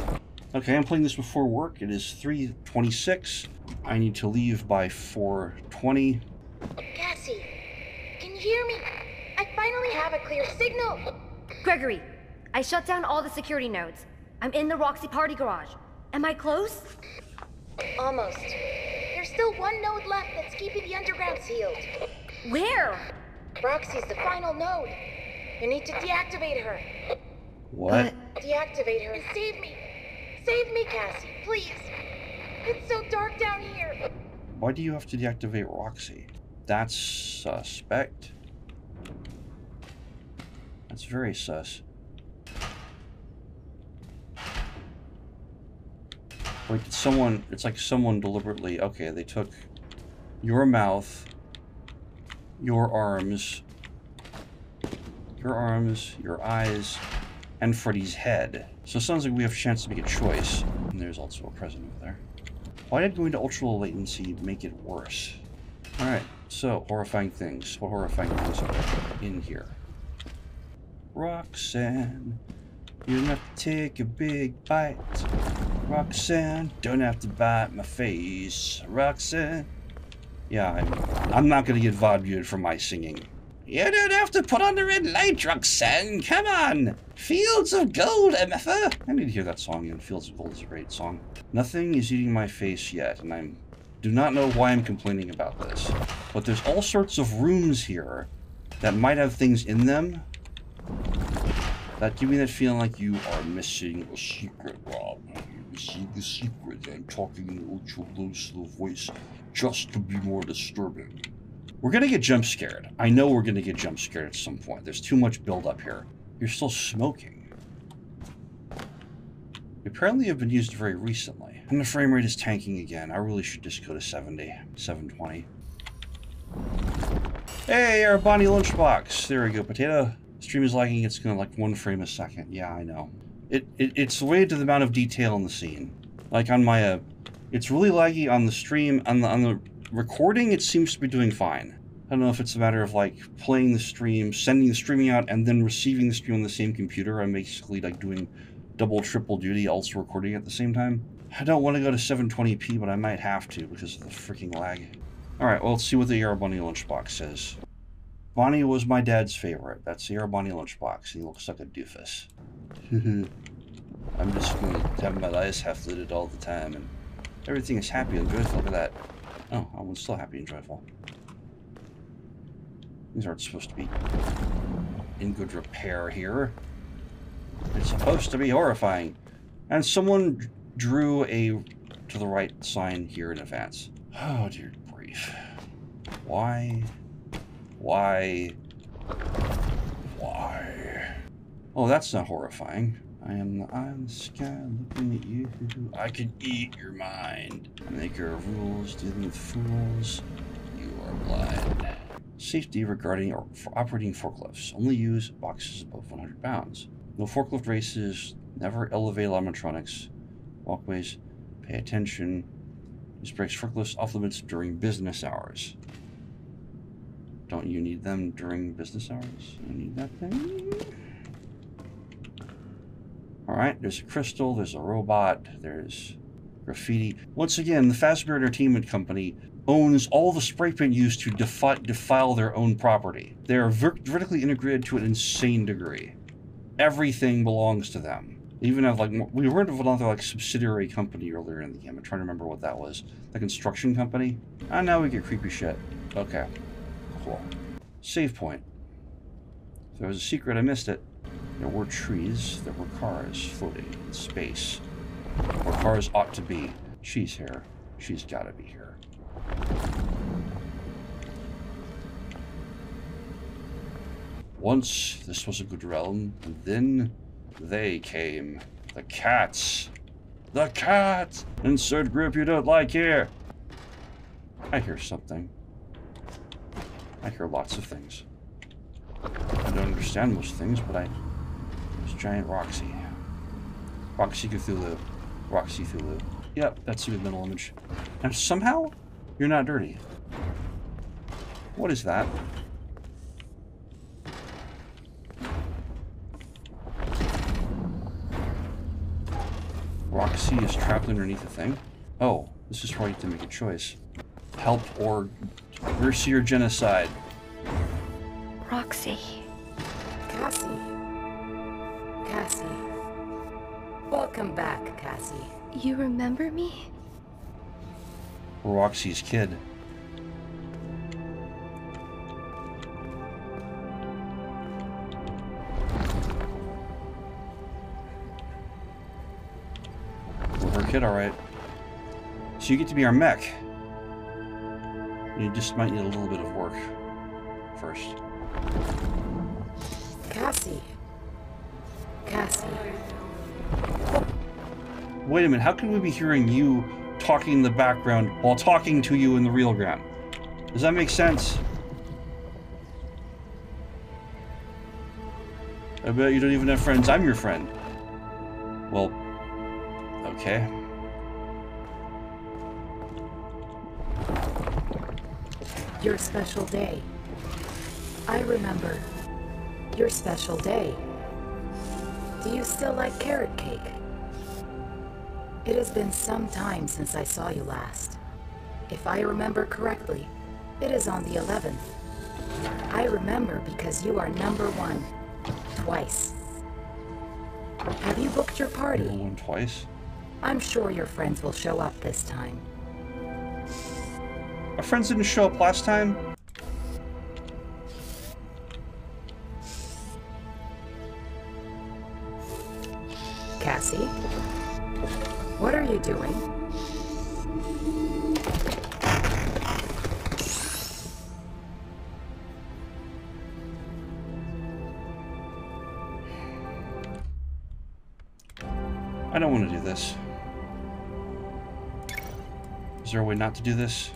Okay, I'm playing this before work. It is 3:26. I need to leave by 4:20. Cassie, can you hear me? I finally have a clear signal. Gregory, I shut down all the security nodes. I'm in the Roxy party garage. Am I close? Almost. There's still one node left that's keeping the underground sealed. Where? Roxy's the final node. You need to deactivate her. What? Deactivate her and save me. Save me, Cassie, please. It's so dark down here. Why do you have to deactivate Roxy? That's suspect. That's very sus. Like, did someone... It's like someone deliberately... Okay, they took your mouth, your arms, your eyes, and Freddy's head. So it sounds like we have a chance to make a choice. And there's also a present over there. Why did going to ultra low latency make it worse? Alright, so horrifying things. What horrifying things are in here? Roxanne, you don't have to take a big bite. Roxanne, don't have to bite my face. Roxanne. Yeah, I'm not gonna get vodka for my singing. You don't have to put on the red light, Roxanne. Come on. Fields of Gold, MFA. I need to hear that song again. Fields of Gold is a great song. Nothing is eating my face yet, and I do not know why I'm complaining about this. But there's all sorts of rooms here that might have things in them that give me that feeling like you are missing a secret, Rob. You're missing the secret. I'm talking in an ultra low slow voice just to be more disturbing. We're gonna get jump scared. I know we're gonna get jump scared at some point. There's too much build up here. You're still smoking. You apparently have been used very recently. And the frame rate is tanking again. I really should just go to 70, 720. Hey, our Bonnie lunchbox. There we go, potato. Stream is lagging. It's gonna like 1 frame a second. Yeah, I know. It's related to the amount of detail in the scene. Like on my, it's really laggy on the stream. On the recording, it seems to be doing fine. I don't know if it's a matter of like playing the stream, sending the streaming out, and then receiving the stream on the same computer. I'm basically like doing double, triple duty, also recording at the same time. I don't want to go to 720p, but I might have to because of the freaking lag. Alright, well, let's see what the AR Bonnie lunchbox says. Bonnie was my dad's favorite. That's the AR Bonnie lunchbox. He looks like a doofus. I'm just going to have my eyes half-lidded all the time, and everything is happy and joyful. Look at that. Oh, I'm still happy and joyful. These aren't supposed to be in good repair here. It's supposed to be horrifying. And someone drew a to the right sign here in advance. Oh, dear grief. Why? Why? Why? Oh, that's not horrifying. I am the eye in the sky looking at you. I could eat your mind. Maker of rules, dealing with fools. You are blind. Safety regarding operating forklifts. Only use boxes above 100 pounds. No forklift races. Never elevate animatronics. Walkways. Pay attention. Use brakes forklifts off limits during business hours. Don't you need them during business hours? You need that thing? Alright, there's a crystal, there's a robot, there's graffiti. Once again, the Fazbear Entertainment Company owns all the spray paint used to defile their own property. They are vertically integrated to an insane degree. Everything belongs to them. They even have, like, we heard of another, like, subsidiary company earlier in the game. I'm trying to remember what that was. The construction company? And now we get creepy shit. Okay. Cool. Save point. If there was a secret, I missed it. There were trees. There were cars floating in space. Where cars ought to be. She's here. She's gotta be here. Once, this was a good realm, and then they came. The cats. The cats! Insert group you don't like here. I hear something. I hear lots of things. I don't understand most things, but there's giant Roxy. Roxy Cthulhu. Roxy Cthulhu. Yep, that's a good mental image. And somehow, you're not dirty. What is that? Roxy is trapped underneath a thing? Oh, this is where you have to make a choice. Help or mercy or genocide. Roxy. Cassie. Cassie. Welcome back, Cassie. You remember me? Roxy's kid. We're her kid, alright. So you get to be our mech. You just might need a little bit of work first. Cassie. Cassie. Wait a minute, how can we be hearing you talking in the background while talking to you in the real ground? Does that make sense? I bet you don't even have friends. I'm your friend. Well, okay. Your special day. I remember. Your special day. Do you still like carrot cake? It has been some time since I saw you last. If I remember correctly, it is on the 11th. I remember because you are number 1. Twice. Have you booked your party? Number 1 twice? I'm sure your friends will show up this time. Our friends didn't show up last time? Cassie? What are you doing? I don't want to do this. Is there a way not to do this?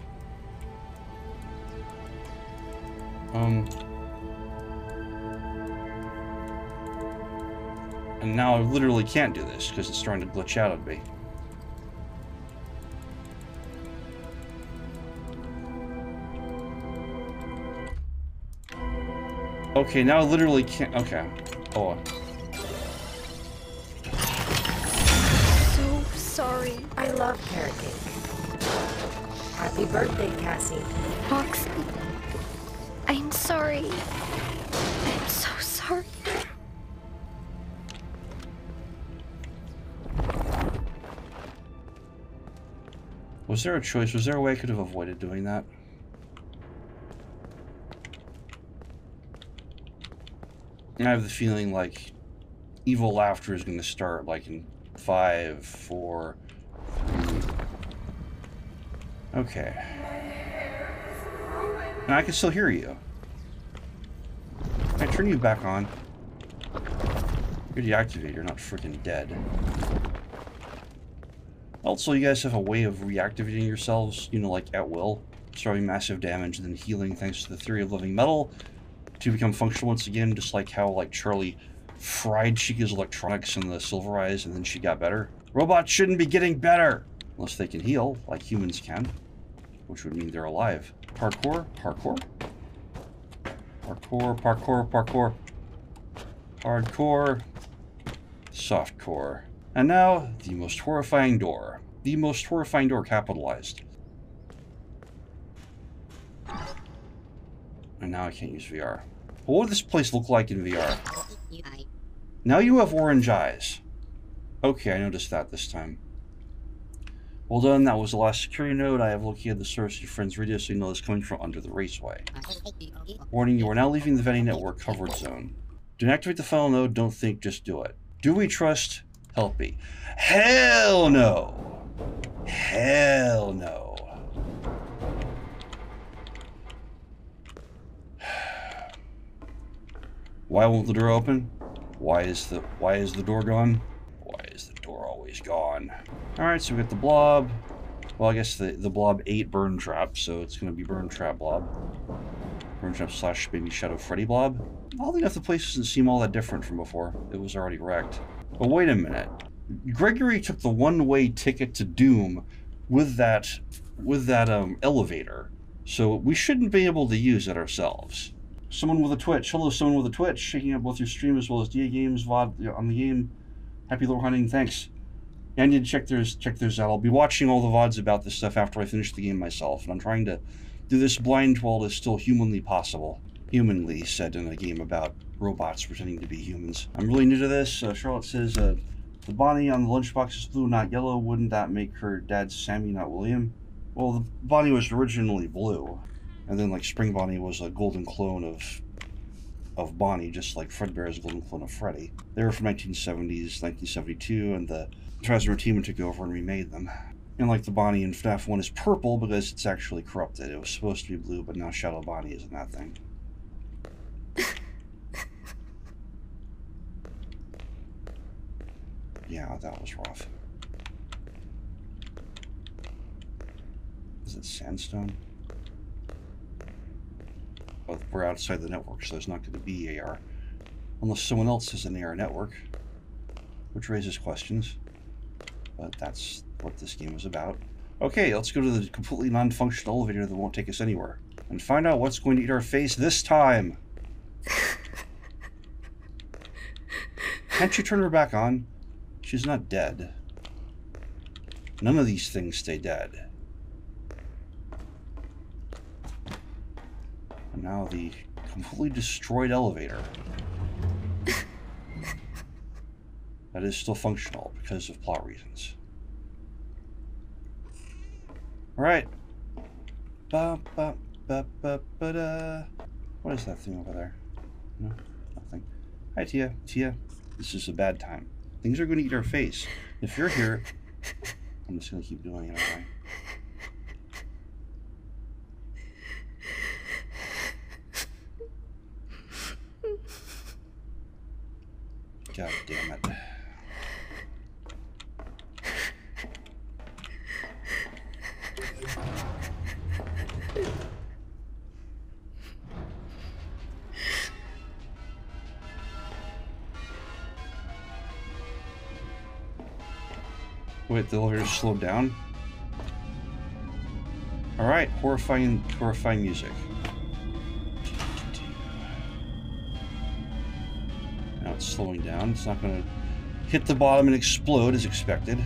And now I literally can't do this because it's starting to glitch out on me. Okay, now I literally can't. Okay. Oh. So sorry. I love carrot cake. Happy birthday, Cassie. Roxy. I'm sorry. I'm so sorry. Was there a choice? Was there a way I could have avoided doing that? I have the feeling like evil laughter is going to start like in 5, 4, 3. Okay. And I can still hear you. Can I turn you back on? You're deactivated, you're not freaking dead. Also, you guys have a way of reactivating yourselves, you know, like at will, starting massive damage and then healing thanks to the theory of living metal to become functional once again, just like how, like, Charlie fried Chica's electronics in the Silver Eyes and then she got better. Robots shouldn't be getting better unless they can heal, like humans can, which would mean they're alive. Parkour, parkour, parkour, parkour, parkour, hardcore, softcore. And now, the most horrifying door. The most horrifying door capitalized. And now I can't use VR. What would this place look like in VR? Now you have orange eyes. Okay, I noticed that this time. Well done, that was the last security node. I have located the source of your friend's radio signal is coming from under the raceway. Warning, you are now leaving the vending network covered zone. Do not activate the final node, don't think, just do it. Do we trust Helpy? Hell no! Hell no. Why won't the door open? Why is the door gone? Why is the door always gone? Alright, so we got the blob. Well, I guess the blob ate burn trap, so it's gonna be burn trap blob. Burn trap / baby shadow Freddy blob. Oddly enough, the place doesn't seem all that different from before. It was already wrecked. But wait a minute. Gregory took the one-way ticket to Doom with that elevator, so we shouldn't be able to use it ourselves. Someone with a Twitch. Hello, someone with a Twitch. Shaking up both your stream as well as DA Games VOD on the game. Happy lore hunting, thanks. Yeah, I need to check theirs out. I'll be watching all the VODs about this stuff after I finish the game myself, and I'm trying to do this blind while it is still humanly possible. Humanly said in a game about robots pretending to be humans. I'm really new to this. Charlotte says, the Bonnie on the lunchbox is blue, not yellow. Wouldn't that make her dad Sammy, not William? Well, the Bonnie was originally blue. And then, like, Spring Bonnie was a golden clone of Bonnie, just like Fredbear is a golden clone of Freddy. They were from 1970s, 1972, and the Trasmer team took over and remade them. And like the Bonnie in FNAF 1 is purple because it's actually corrupted. It was supposed to be blue, but now Shadow Bonnie isn't that thing. Yeah, that was rough. Is it sandstone? Well, we're outside the network, so there's not going to be AR. Unless someone else has an AR network, which raises questions. But that's what this game is about. Okay, let's go to the completely non-functional elevator that won't take us anywhere. And find out what's going to eat our face this time. Can't you turn her back on? She's not dead. None of these things stay dead. And now the completely destroyed elevator. That is still functional because of plot reasons. Alright. What is that thing over there? No, nothing. Hi, Tia. Tia, this is a bad time. Things are going to eat our face. If you're here, I'm just going to keep doing it, alright? God damn it. Wait, the elevator slowed down? Alright, horrifying music. Now it's slowing down. It's not going to hit the bottom and explode as expected.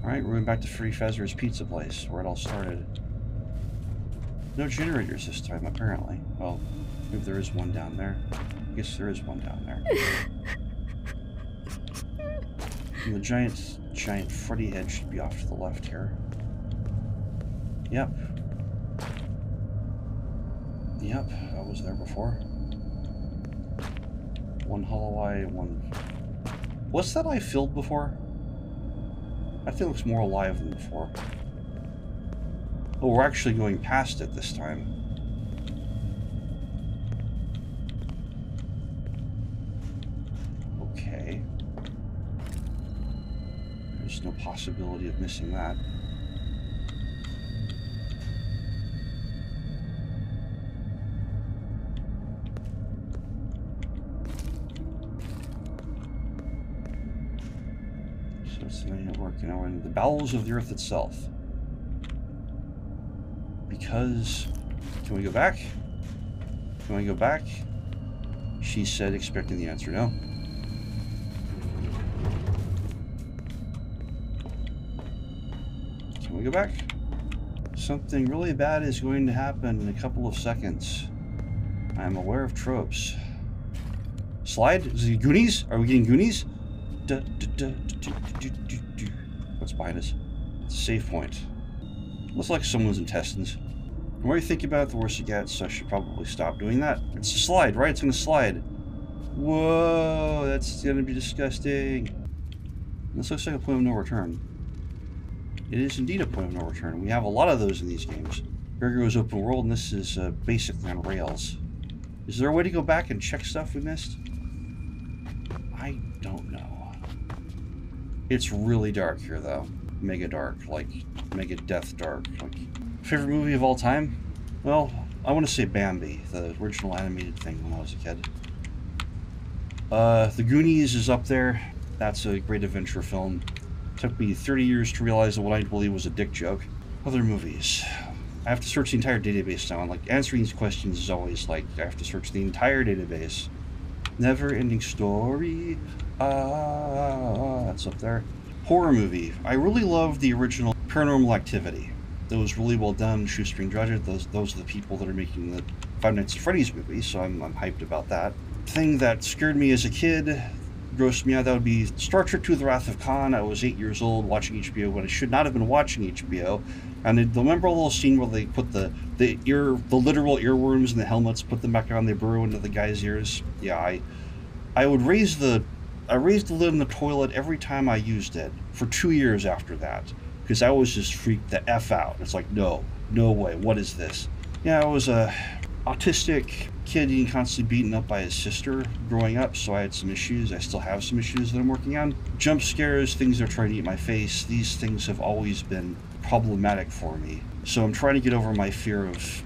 Alright, we're going back to Freddy Fazbear's Pizza Place, where it all started. No generators this time, apparently. Well, maybe there is one down there. I guess there is one down there. And the giant Freddy head should be off to the left here. Yep. Yep, I was there before. One hollow eye, one... What's that eye filled before? That thing looks more alive than before. Oh, we're actually going past it this time. Okay. There's no possibility of missing that. You know, in the bowels of the earth itself. Because... Can we go back? Can we go back? She said, expecting the answer no. Can we go back? Something really bad is going to happen in a couple of seconds. I am aware of tropes. Slide? Is it Goonies? Are we getting Goonies? What's behind us? It's a save point. Looks like someone's intestines. The more you think about it, the worse it gets, so I should probably stop doing that. It's a slide, right? It's gonna slide. Whoa, that's gonna be disgusting. This looks like a point of no return. It is indeed a point of no return. We have a lot of those in these games. Gregor's open world, and this is basically on rails. Is there a way to go back and check stuff we missed? I don't know. It's really dark here, though. Mega dark, like mega death dark. Like, favorite movie of all time? Well, I want to say Bambi, the original animated thing when I was a kid. The Goonies is up there. That's a great adventure film. Took me 30 years to realize that what I believe was a dick joke. Other movies. I have to search the entire database now, and like answering these questions is always like I have to search the entire database. Never-ending story. That's up there. Horror movie. I really love the original Paranormal Activity. That was really well done. Shoestring Budget. Those are the people that are making the Five Nights at Freddy's movies, so I'm hyped about that. Thing that scared me as a kid, grossed me out, that would be Star Trek II: The Wrath of Khan. I was 8 years old watching HBO when I should not have been watching HBO. And remember a little scene where they put the literal earworms in the helmets, put them back on, they burrow into the guy's ears? Yeah, I raised the lid in the toilet every time I used it for 2 years after that, because I was just freaked the F out. It's like, no way, what is this? Yeah, it was autistic kid being constantly beaten up by his sister growing up, so I had some issues. I still have some issues that I'm working on. Jump scares, things that are trying to eat my face, these things have always been problematic for me. So I'm trying to get over my fear of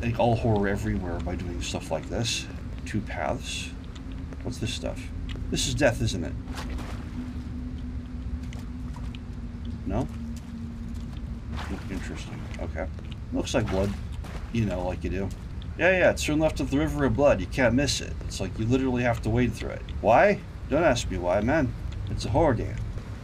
like all horror everywhere by doing stuff like this. 2 paths. What's this stuff? This is death, isn't it? No? Interesting. Okay. Looks like blood. You know, like you do. Yeah, it's turned left of the river of blood. You can't miss it. It's like you literally have to wade through it. Why? Don't ask me why, man. It's a horror game. You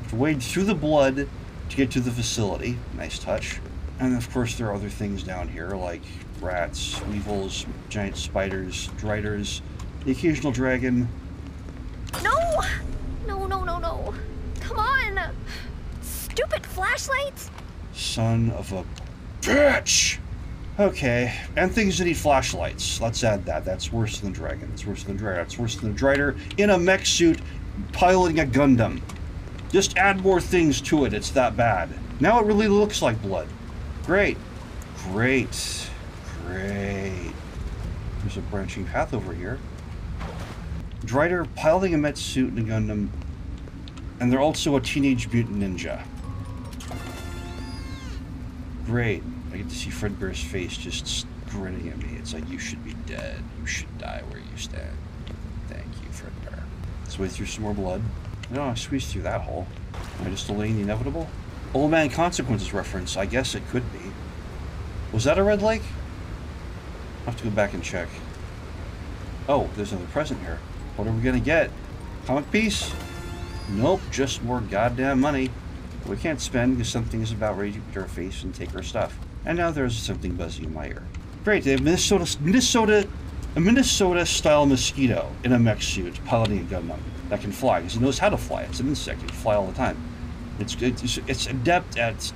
have to wade through the blood to get to the facility. Nice touch. And of course there are other things down here like rats, weevils, giant spiders, driders, the occasional dragon. No! No. Come on! Stupid flashlights! Son of a bitch! Okay, and things that need flashlights. Let's add that. That's worse than dragon. It's worse than dragon. It's worse than a drider in a mech suit piloting a Gundam. Just add more things to it. It's that bad. Now it really looks like blood. Great. There's a branching path over here. Drider piloting a mech suit in a Gundam. And they're also a teenage mutant ninja. Great. I get to see Fredbear's face just grinning at me. It's like, you should be dead. You should die where you stand. Thank you, Fredbear. Let's wade through some more blood. No, I squeezed through that hole. Am I just delaying the inevitable? Old Man Consequences reference. I guess it could be. Was that a red lake? I'll have to go back and check. Oh, there's another present here. What are we gonna get? Comic piece? Nope, just more goddamn money. We can't spend because something is about ready to beat our face and take our stuff. And now there's something buzzing in my ear. Great, they have a Minnesota-style mosquito in a mech suit piloting a Gundam that can fly because it knows how to fly. It's an insect. It can fly all the time. It's adept at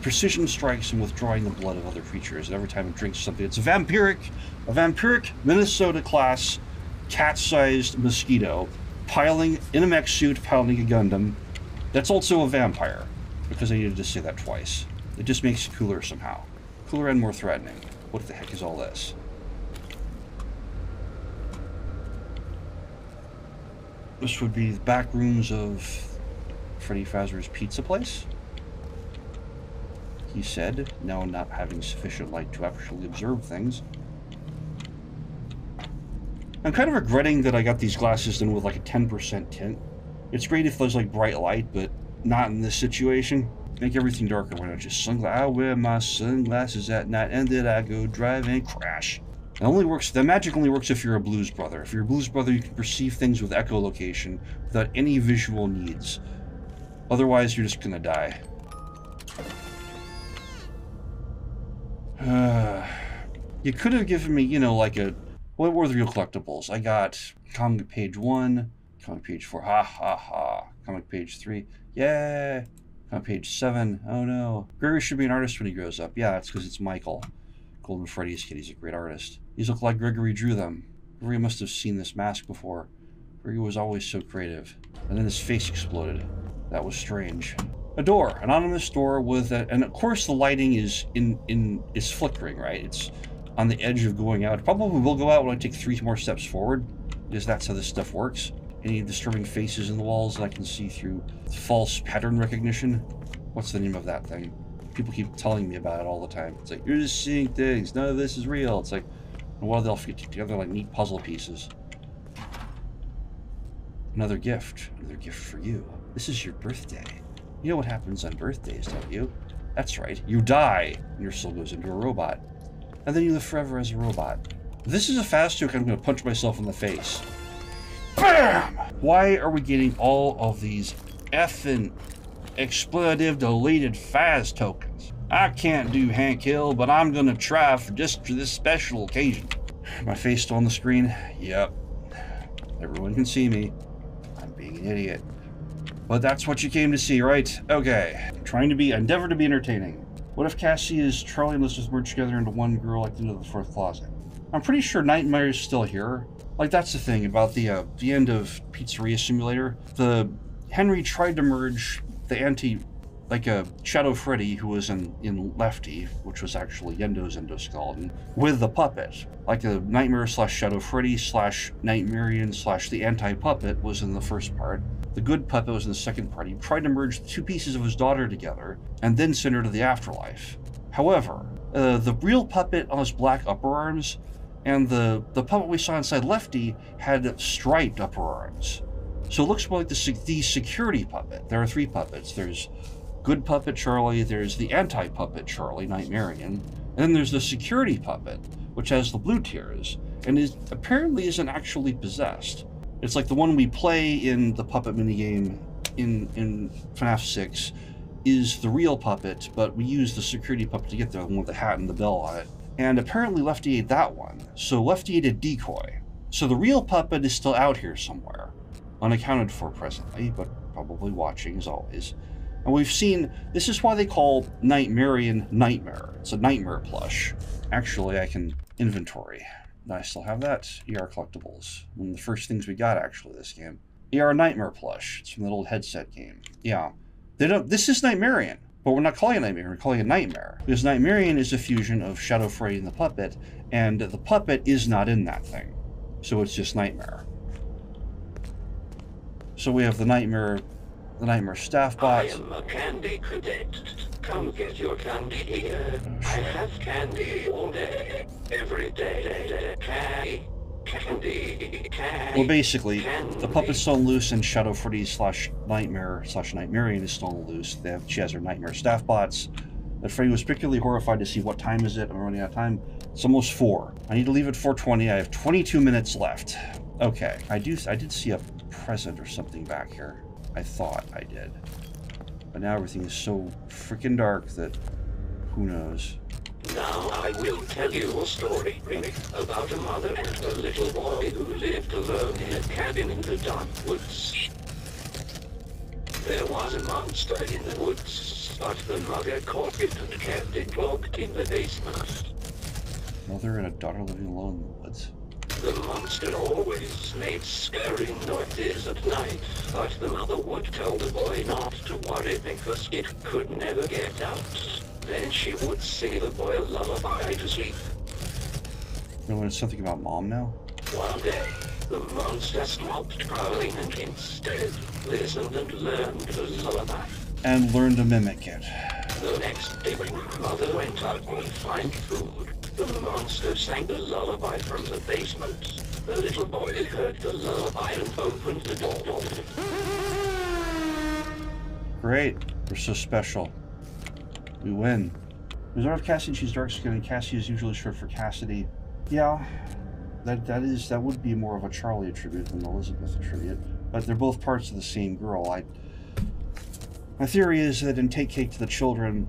precision strikes and withdrawing the blood of other creatures. And every time it drinks something, it's a vampiric Minnesota-class cat-sized mosquito piloting in a mech suit piloting a Gundam. That's also a vampire, because I needed to say that twice. It just makes it cooler somehow. Cooler and more threatening. What the heck is all this? This would be the back rooms of Freddy Fazbear's Pizza Place. He said, now not having sufficient light to actually observe things. I'm kind of regretting that I got these glasses in with like a 10% tint. It's great if there's like bright light, but not in this situation. Make everything darker. Why not just I wear my sunglasses at night and then I go drive and crash. It only works. The magic only works if you're a blues brother. If you're a blues brother, you can perceive things with echolocation without any visual needs. Otherwise, you're just gonna die. You could have given me, you know, like a... What were the real collectibles? I got comic page 1, comic page 4, ha ha ha. Comic page 3, yeah. Comic page 7, oh no. Gregory should be an artist when he grows up. Yeah, that's because it's Michael. Golden Freddy's kid, he's a great artist. These look like Gregory drew them. Gregory must have seen this mask before. Gregory was always so creative. And then his face exploded. That was strange. A door, an anonymous door with a, and of course the lighting is is flickering, right? It's on the edge of going out. It probably will go out when I take 3 more steps forward, because that's how this stuff works. Any disturbing faces in the walls that I can see through false pattern recognition. What's the name of that thing? People keep telling me about it all the time. It's like, you're just seeing things. None of this is real. It's like, well, they'll fit together like neat puzzle pieces. Another gift for you. This is your birthday. You know what happens on birthdays, don't you? That's right, you die, and your soul goes into a robot. And then you live forever as a robot. If this is a fast joke, I'm going to punch myself in the face. BAM! Why are we getting all of these effing expletive deleted Faz tokens? I can't do Hank Hill, but I'm going to try just for this special occasion. My face still on the screen? Yep. Everyone can see me. I'm being an idiot. But that's what you came to see, right? Okay. Endeavor to be entertaining. What if Cassie is Charlie and Elizabeth merged together into one girl like into the 4th closet? I'm pretty sure Nightmare's still here. Like, that's the thing about the end of Pizzeria Simulator. Henry tried to merge the like a Shadow Freddy who was in Lefty, which was actually Yendo's endoskeleton, with the puppet. Like a Nightmare slash Shadow Freddy slash Nightmarian slash the anti-puppet was in the first part. The good puppet was in the second part. He tried to merge the two pieces of his daughter together and then send her to the afterlife. However, the real puppet on his black upper arms and the puppet we saw inside Lefty had striped upper arms. So it looks more like the security puppet. There are three puppets. There's good puppet Charlie, there's the anti-puppet Charlie, Nightmarian, and then there's the security puppet, which has the blue tears, and apparently isn't actually possessed. It's like the one we play in the puppet minigame in FNAF 6 is the real puppet, but we use the security puppet to get there, the one with the hat and the bell on it. And apparently Lefty ate that one, so Lefty ate a decoy. So the real puppet is still out here somewhere, unaccounted for presently, but probably watching as always. And we've seen, this is why they call Nightmarian Nightmare. It's a nightmare plush. Actually, I can inventory. I still have that. ER collectibles. One of the first things we got, actually, this game. ER Nightmare plush. It's from that old headset game. Yeah. This is Nightmarian, but we're not calling it Nightmare, we're calling it Nightmare. Because Nightmarian is a fusion of Shadow Freddy and the puppet, and the puppet is not in that thing. So it's just Nightmare. So we have the Nightmare staff bot. I am a candy cadet. Come get your candy here. I have candy all day, every day. Candy. Well, basically, the puppet's still loose, and Shadow Freddy slash Nightmare slash Nightmarian is still loose. She has her Nightmare staff bots. But Freddy was particularly horrified to see what time is it. I'm running out of time. It's almost 4. I need to leave at 4:20. I have 22 minutes left. Okay, I did see a present or something back here. I thought I did. But now everything is so freaking dark that who knows. Now I will tell you a story about a mother and a little boy who lived alone in a cabin in the dark woods. There was a monster in the woods, but the mother caught it and kept it locked in the basement. Mother and a daughter living alone in the woods. The monster always made scary noises at night, but the mother would tell the boy not to worry because it could never get out. Then she would sing the boy a lullaby to sleep. You know, it's something about mom now? One day, the monster stopped prowling and instead listened and learned the lullaby. And learned to mimic it. The next day when mother went out to find food, the monster sang the lullaby from the basement. The little boy heard the lullaby and opened the door. Great. We're so special. We win. Resort of Cassidy, she's dark skinned, and Cassie is usually short for Cassidy. Yeah, that would be more of a Charlie attribute than Elizabeth attribute. But they're both parts of the same girl. My theory is that in Take Cake to the Children,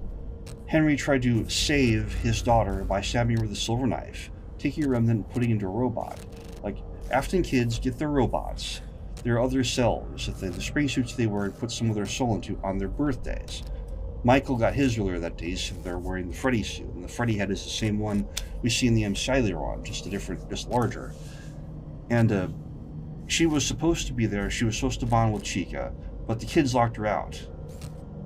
Henry tried to save his daughter by stabbing her with a silver knife, taking a remnant and putting it into a robot. Like, Afton kids get their robots, their other selves, the spring suits they wear, and put some of their soul into on their birthdays. Michael got his earlier that day, so they're wearing the Freddy suit, and the Freddy head is the same one we see in the M. Sileron, just larger. And she was supposed to be there, she was supposed to bond with Chica, but the kids locked her out.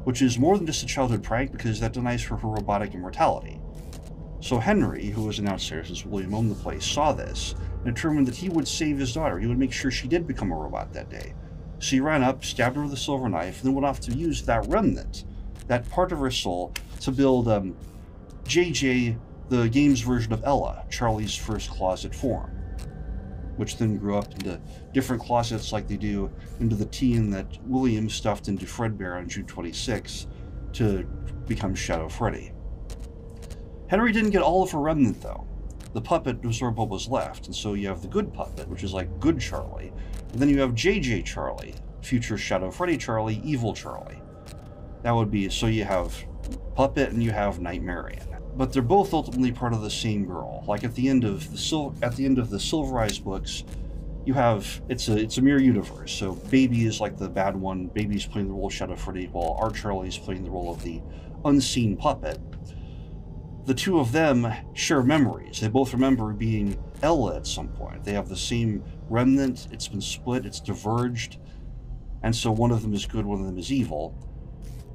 Which is more than just a childhood prank, because that denies her robotic immortality. So Henry, who was an outsider since William owned the place, saw this, and determined that he would save his daughter. He would make sure she did become a robot that day. So he ran up, stabbed her with a silver knife, and then went off to use that remnant, that part of her soul, to build JJ, the game's version of Ella, Charlie's first closet form, which then grew up into different closets like they do into the teen that William stuffed into Fredbear on June 26 to become Shadow Freddy. Henry didn't get all of her remnant, though. The puppet was where what was left, and so you have the good puppet, which is like good Charlie, and then you have JJ Charlie, future Shadow Freddy Charlie, evil Charlie. That would be, so you have puppet and you have Nightmarian. But they're both ultimately part of the same girl. Like at the end of the Silver Eyes books, you have it's a mirror universe. So Baby is like the bad one. Baby's playing the role of Shadow Freddy, while our Charlie's playing the role of the unseen puppet. The two of them share memories. They both remember being Ella at some point. They have the same remnant. It's been split. It's diverged, and so one of them is good, one of them is evil.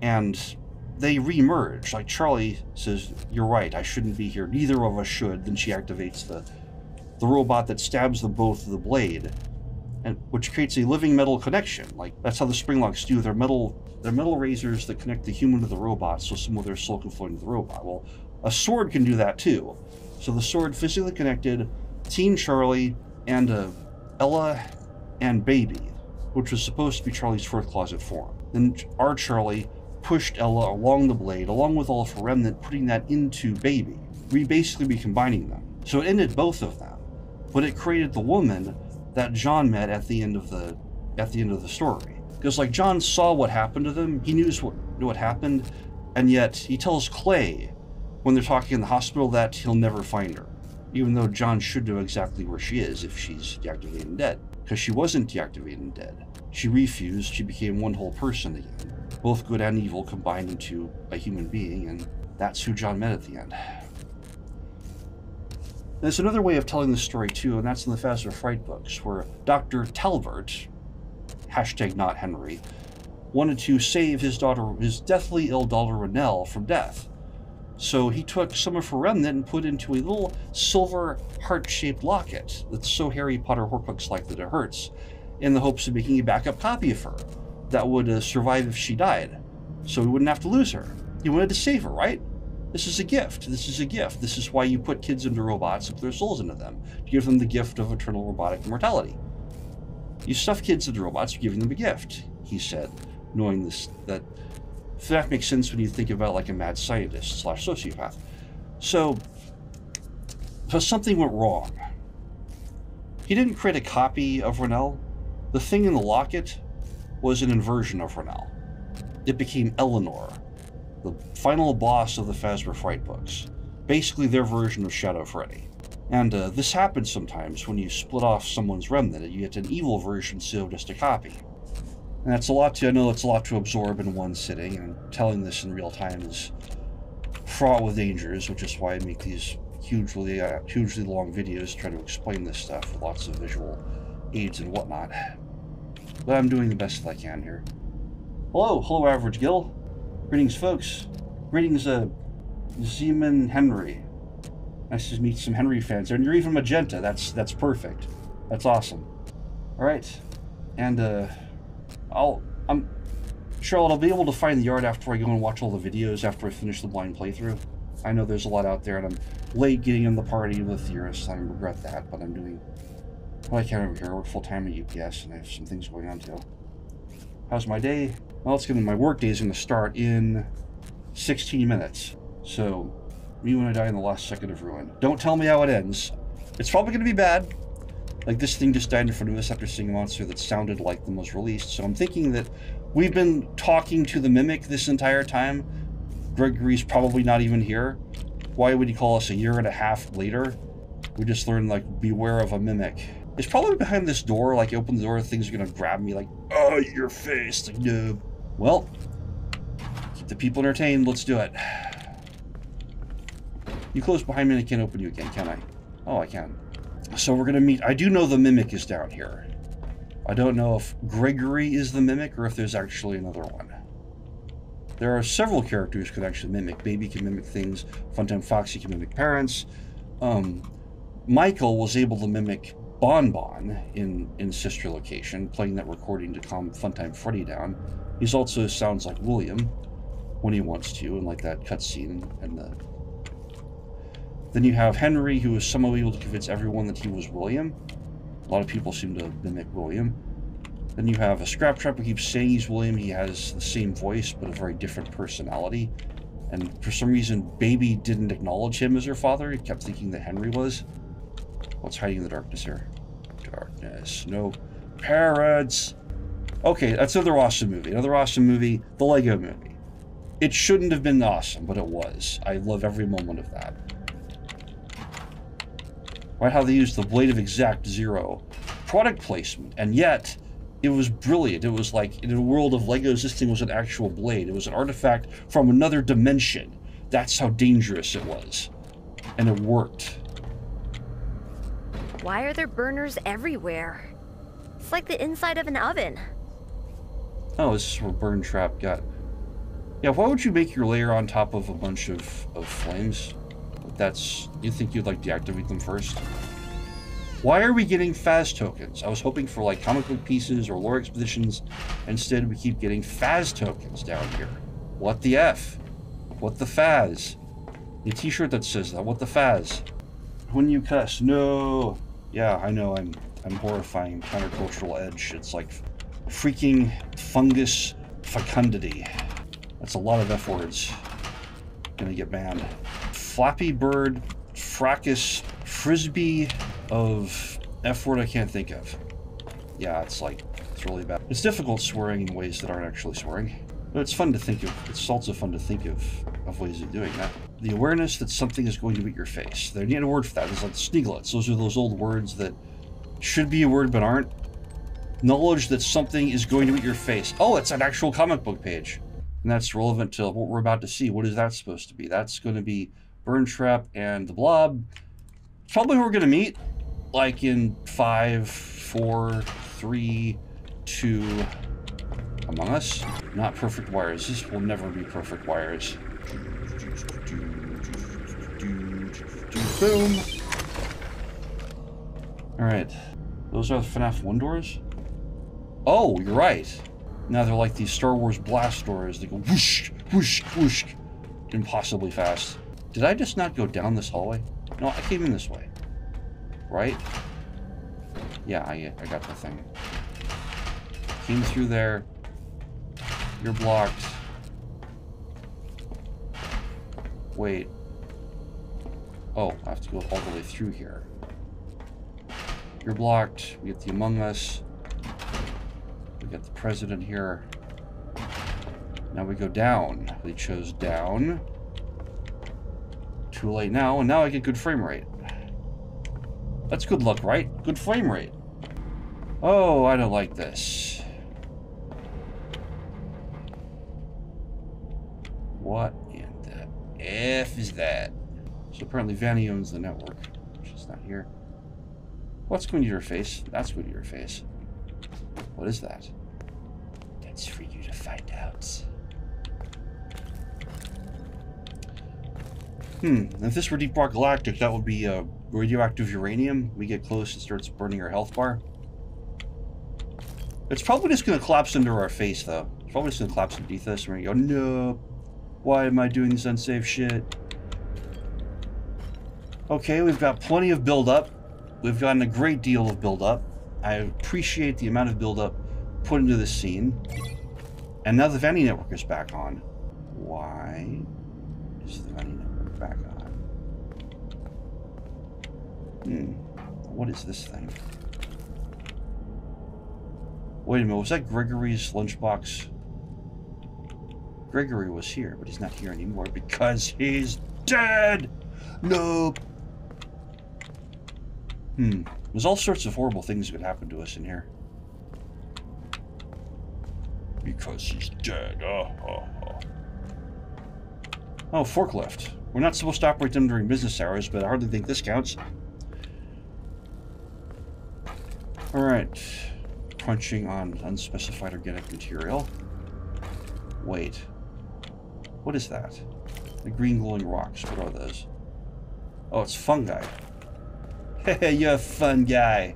And they re-merge. Like Charlie says, "You're right, I shouldn't be here. Neither of us should." Then she activates the robot that stabs them both with the blade, and which creates a living metal connection. Like that's how the Springlocks do. They're metal razors that connect the human to the robot, so some of their soul can flow into the robot. Well, a sword can do that too. So the sword physically connected Teen Charlie and Ella and Baby, which was supposed to be Charlie's fourth closet form. Then our Charlie pushed Ella along the blade, along with all of her remnant, putting that into Baby. We basically be combining them. So it ended both of them, but it created the woman that John met at the end of the story. Because like John saw what happened to them, he knew what happened, and yet he tells Clay when they're talking in the hospital that he'll never find her, even though John should know exactly where she is if she's deactivated and dead. Because she wasn't deactivated and dead. She refused, she became one whole person again. Both good and evil combined into a human being, and that's who John met at the end. There's another way of telling the story too, and that's in the Phasma Fright books, where Dr. Talbert, hashtag not Henry, wanted to save his deathly ill daughter Renelle from death. So he took some of her remnant and put into a little silver heart-shaped locket that's so Harry Potter Horcrux-like that it hurts, in the hopes of making a backup copy of her that would survive if she died, so we wouldn't have to lose her. He wanted to save her, right? This is a gift. This is a gift. This is why you put kids into robots and put their souls into them, to give them the gift of eternal robotic immortality. You stuff kids into robots, you're giving them a gift, he said, knowing that makes sense when you think about like a mad scientist / sociopath. So something went wrong. He didn't create a copy of Renelle. The thing in the locket was an inversion of Renelle. It became Eleanor, the final boss of the Phasma Fright books. Basically their version of Shadow Freddy. And this happens sometimes when you split off someone's remnant. You get an evil version instead of just a copy. And that's a lot to, I know it's a lot to absorb in one sitting, and telling this in real time is fraught with dangers, which is why I make these hugely long videos to try to explain this stuff with lots of visual aids and whatnot. But I'm doing the best that I can here. Hello Average Gil. Greetings folks. Greetings Zeman Henry. Nice to meet some Henry fans there, and you're even magenta. That's perfect. That's awesome. Alright. And I'm sure I'll be able to find the yard after I go and watch all the videos after I finish the blind playthrough. I know there's a lot out there, and I'm late getting in the party of the theorists. I regret that, but I'm doing what I can over here. I work full-time at UPS, and I have some things going on too. How's my day? Well, my work day is going to start in 16 minutes. So, me when I die in the last second of ruin. Don't tell me how it ends. It's probably going to be bad. Like, this thing just died in front of us after seeing a monster that sounded like the most released. So I'm thinking that we've been talking to the Mimic this entire time. Gregory's probably not even here. Why would he call us a year and a half later? We just learned, like, beware of a Mimic. It's probably behind this door. Like, I open the door, things are going to grab me, like, oh, your face. Like, no. Well, keep the people entertained. Let's do it. You close behind me and I can't open you again, can I? Oh, I can. So we're going to meet... I do know the Mimic is down here. I don't know if Gregory is the Mimic or if there's actually another one. There are several characters who can actually mimic. Baby can mimic things. Funtime Foxy can mimic parents. Michael was able to mimic Bonbon in Sister Location, playing that recording to calm Funtime Freddy down. He also sounds like William when he wants to, and like that cutscene and the... Then you have Henry, who is somehow able to convince everyone that he was William. A lot of people seem to mimic William. Then you have a Scrap Trap who keeps saying he's William. He has the same voice, but a very different personality. And for some reason, Baby didn't acknowledge him as her father. He kept thinking that Henry was. What's hiding in the darkness here? Darkness. No parents. Okay, that's another awesome movie. Another awesome movie, the Lego Movie. It shouldn't have been awesome, but it was. I love every moment of that. Right, how they used the Blade of Exact Zero product placement, and yet it was brilliant. It was like, in a world of Legos, this thing was an actual blade. It was an artifact from another dimension. That's how dangerous it was. And it worked. Why are there burners everywhere? It's like the inside of an oven. Oh, this is where Burn Trap got Yeah, why would you make your layer on top of a bunch of flames? You think you'd like deactivate them first? Why are we getting Phas tokens? I was hoping for like comic book pieces or lore expositions. Instead, we keep getting Phas tokens down here. What the F? What the Phas? A t-shirt that says that. What the Phas? When you cuss, no. Yeah, I know, I'm horrifying. Countercultural edge. It's like freaking fungus fecundity. That's a lot of F words. Gonna get banned. Flappy Bird, fracas, frisbee of F word I can't think of. Yeah, it's really bad. It's difficult swearing in ways that aren't actually swearing. But it's fun to think of. It's also fun to think of ways of doing that. The awareness that something is going to eat your face. They need a word for that. It's like sneaglets. Those are those old words that should be a word but aren't. Knowledge that something is going to eat your face. Oh, it's an actual comic book page. And that's relevant to what we're about to see. What is that supposed to be? That's going to be Burn Trap and the Blob. Probably who we're going to meet. Like in 5, 4, 3, 2... Among Us? Not perfect wires. This will never be perfect wires. Boom! Alright. Those are the FNAF 1 doors? Oh, you're right. Now they're like these Star Wars blast doors. They go whoosh, whoosh, whoosh. Impossibly fast. Did I just not go down this hallway? No, I came in this way. Right? Yeah, I got the thing. Came through there. You're blocked. Wait. Oh, I have to go all the way through here. You're blocked. We get the Among Us. We got the President here. Now we go down. We chose down. Too late now, and now I get good frame rate. That's good luck, right? Good frame rate. Oh, I don't like this. What in the F is that? So apparently Vanny owns the network. She's not here. What's going to your face? That's going to your face. What is that? That's for you to find out. If this were Deep Rock Galactic, that would be radioactive uranium. We get close, it starts burning our health bar. It's probably just going to collapse into our face, though. It's probably just going to collapse underneath us. We're going to go, no. Why am I doing this unsafe shit? Okay, we've got plenty of build-up. We've gotten a great deal of build-up. I appreciate the amount of build-up put into this scene. And now the Vanny network is back on. Why is the Vanny network back on? What is this thing? Wait a minute, was that Gregory's lunchbox? Gregory was here, but he's not here anymore because he's dead! Nope. There's all sorts of horrible things that could happen to us in here. Because he's dead. Oh, forklift. We're not supposed to operate them during business hours, but I hardly think this counts. Alright. Crunching on unspecified organic material. Wait. What is that? The green glowing rocks. What are those? Oh, it's fungi. Hey, you're a fun guy.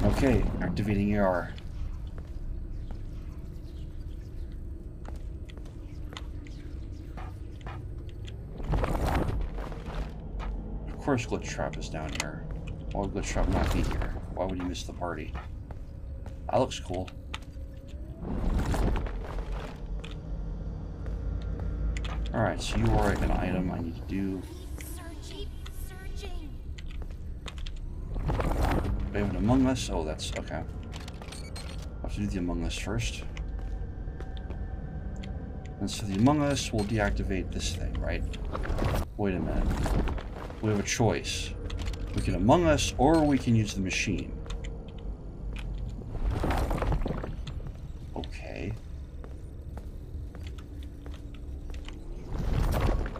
Okay, activating AR. Of course Glitch Trap is down here. Why would Glitch Trap not be here? Why would he miss the party? That looks cool. Alright, so you are an item I need to do. We have an Among Us? Oh, that's okay. I'll have to do the Among Us first. And so the Among Us will deactivate this thing, right? Wait a minute. We have a choice. We can Among Us, or we can use the machine. Okay.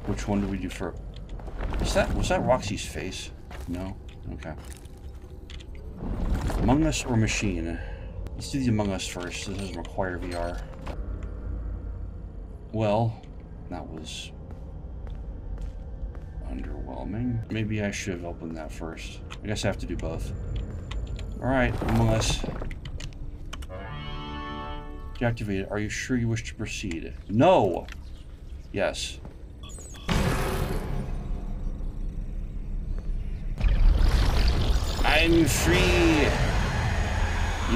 Which one do we do first? Was that Roxy's face? No? Okay. Among Us or machine? Let's do the Among Us first. This doesn't require VR. Well, that was underwhelming. Maybe I should have opened that first. I guess I have to do both. Alright, Among Us. Deactivated. Are you sure you wish to proceed? No! Yes. I'm free!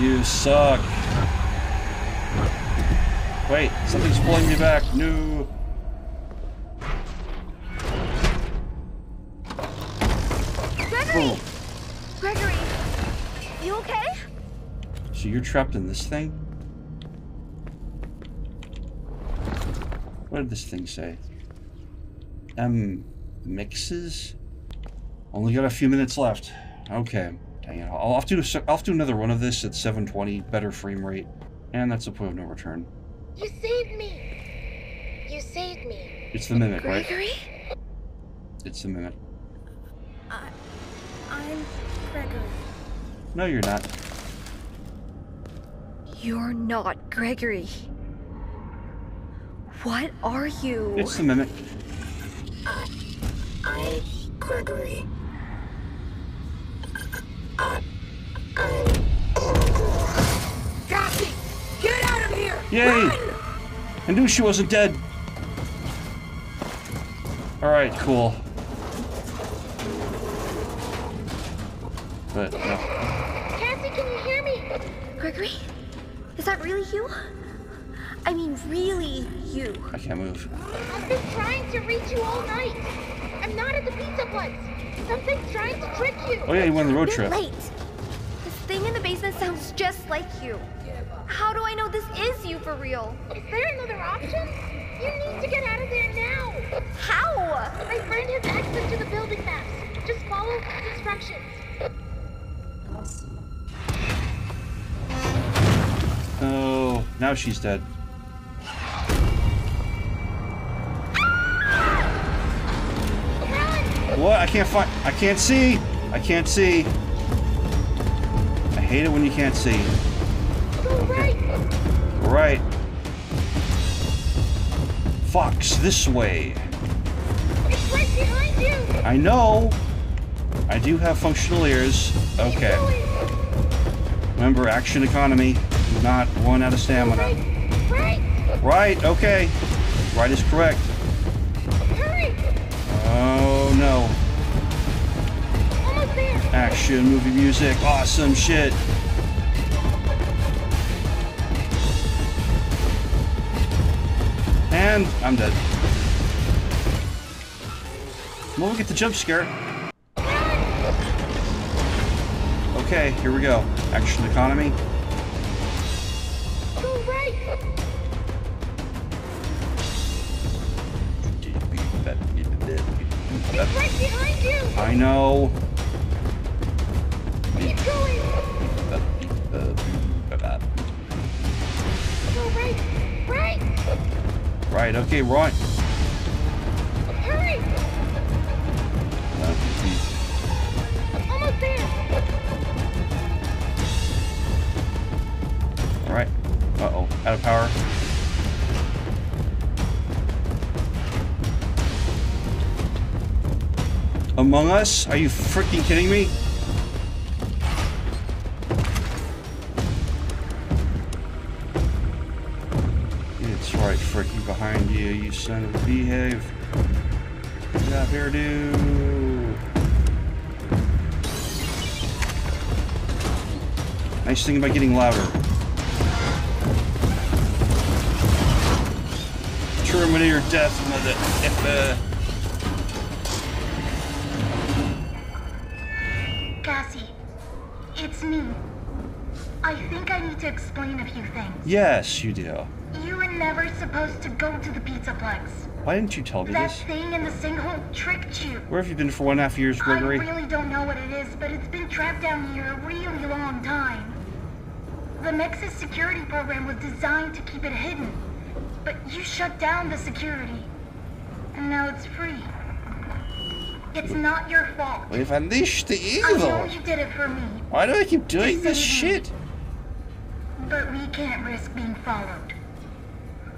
You suck. Wait, something's pulling me back. No. Gregory! Boom. Gregory! You okay? So you're trapped in this thing? What did this thing say? Mixes? Only got a few minutes left. Okay. Dang it. I'll have to do another one of this at 720, better frame rate. And that's the point of no return. You saved me. You saved me. It's the mimic, right? Gregory? It's the mimic. I'm Gregory. No, you're not. You're not Gregory. What are you? It's the mimic. I'm Gregory. Cassie, get out of here! Yay! I knew she wasn't dead. Alright, cool. But, no. Cassie, can you hear me? Gregory? Is that really you? I mean, really you? I can't move. I've been trying to reach you all night. I'm not at the pizza place. Something's trying to trick you. Oh yeah, you went on the road You're trip. late. This thing in the basement sounds just like you. How do I know this is you for real? Is there another option? You need to get out of there now. How? My friend has access to the building maps. Just follow his instructions. Oh, now she's dead. What? I can't find. I can't see. I can't see. I hate it when you can't see. Go right. Right. Fox, this way. It's right behind you. I know. I do have functional ears. Okay. Remember, action economy. Do not run out of stamina. Right. Right. Okay. Right is correct. Hurry. Oh no. Almost there. Action, movie music, awesome shit. And I'm dead. Well, we get the jump scare. Okay, here we go. Action economy. Go right. It's right behind you. I know. Keep going. Go right. Right. Right, okay, right. Hurry. Almost there. Alright. Uh-oh, out of power. Among Us? Are you freaking kidding me? It's right freaking behind you, you son of a behave. Get out here, dude. Nice thing about getting louder. Terminator death, mother. Cassie, it's me. I think I need to explain a few things. Yes, you do. You were never supposed to go to the Pizzaplex. Why didn't you tell me That this? thing in the sinkhole tricked you. Where have you been for 1.5 years, Gregory? I really don't know what it is, but it's been trapped down here a really long time. The Nexus security program was designed to keep it hidden, but you shut down the security, and now it's free. It's not your fault. We've unleashed the I know evil. you did it for me, Why do I keep doing this Save me. shit? but we can't risk being followed.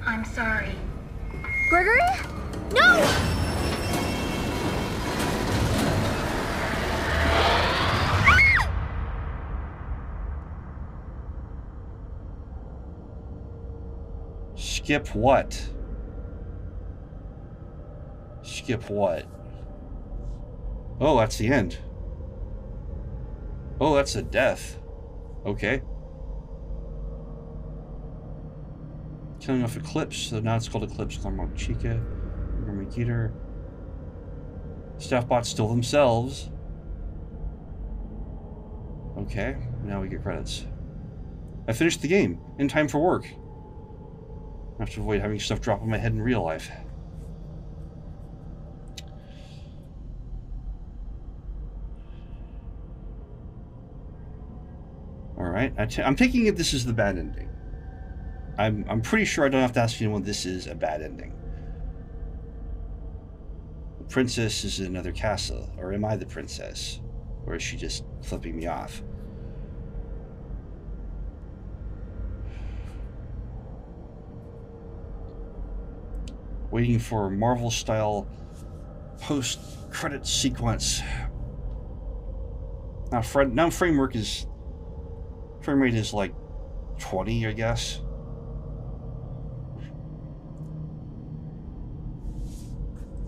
I'm sorry. Gregory? No! Skip what? Skip what? Oh, that's the end. Oh, that's a death. Okay. Killing off Eclipse, so now it's called Eclipse. Claremont Chica, Geeter. Staff bots still themselves. Okay, now we get credits. I finished the game in time for work. I have to avoid having stuff drop on my head in real life. Alright, I'm taking it this is the bad ending. I'm pretty sure I don't have to ask anyone this is a bad ending. The princess is in another castle, or am I the princess? Or is she just flipping me off? Waiting for a Marvel-style post-credit sequence. Now frame rate is like 20, I guess.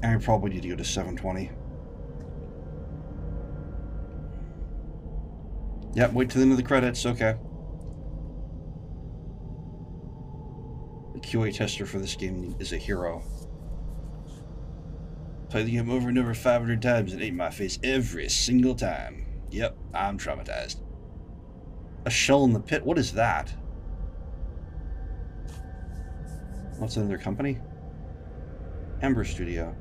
And I probably need to go to 720. Yep, wait till the end of the credits, okay. The QA tester for this game is a hero. Play the game over and over 500 times and ate my face every single time. Yep, I'm traumatized. A shell in the pit? What is that? What's in their company? Ember Studio.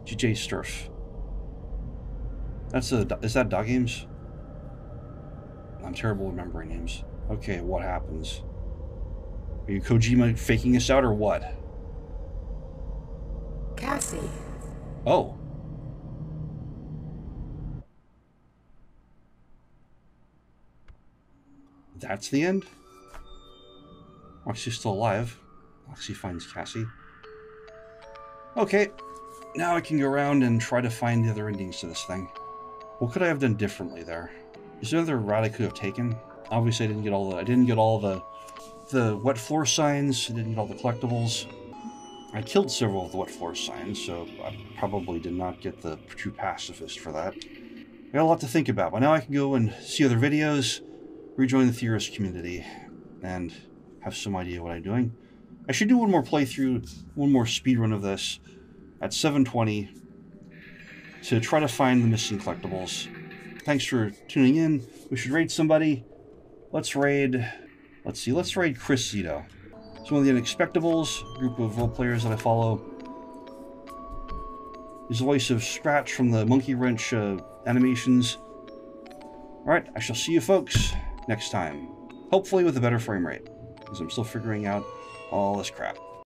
GJ Sturf. Is that Dog Games? I'm terrible at remembering names. Okay, what happens? Are you Kojima faking us out or what? Cassie. Oh. That's the end? Roxy's still alive. Roxy finds Cassie. Okay. Now I can go around and try to find the other endings to this thing. What could I have done differently there? Is there another route I could have taken? Obviously I didn't get all the wet floor signs, I didn't get all the collectibles. I killed several of the wet floor signs, so I probably did not get the true pacifist for that. I got a lot to think about, but now I can go and see other videos, rejoin the theorist community, and have some idea what I'm doing. I should do one more playthrough, one more speedrun of this at 720 to try to find the missing collectibles. Thanks for tuning in. We should raid somebody. Let's raid Chris Zito. It's one of the Unexpectables, group of role players that I follow. He's the voice of Scratch from the Monkey Wrench animations. Alright, I shall see you folks next time. Hopefully with a better frame rate, because I'm still figuring out all this crap.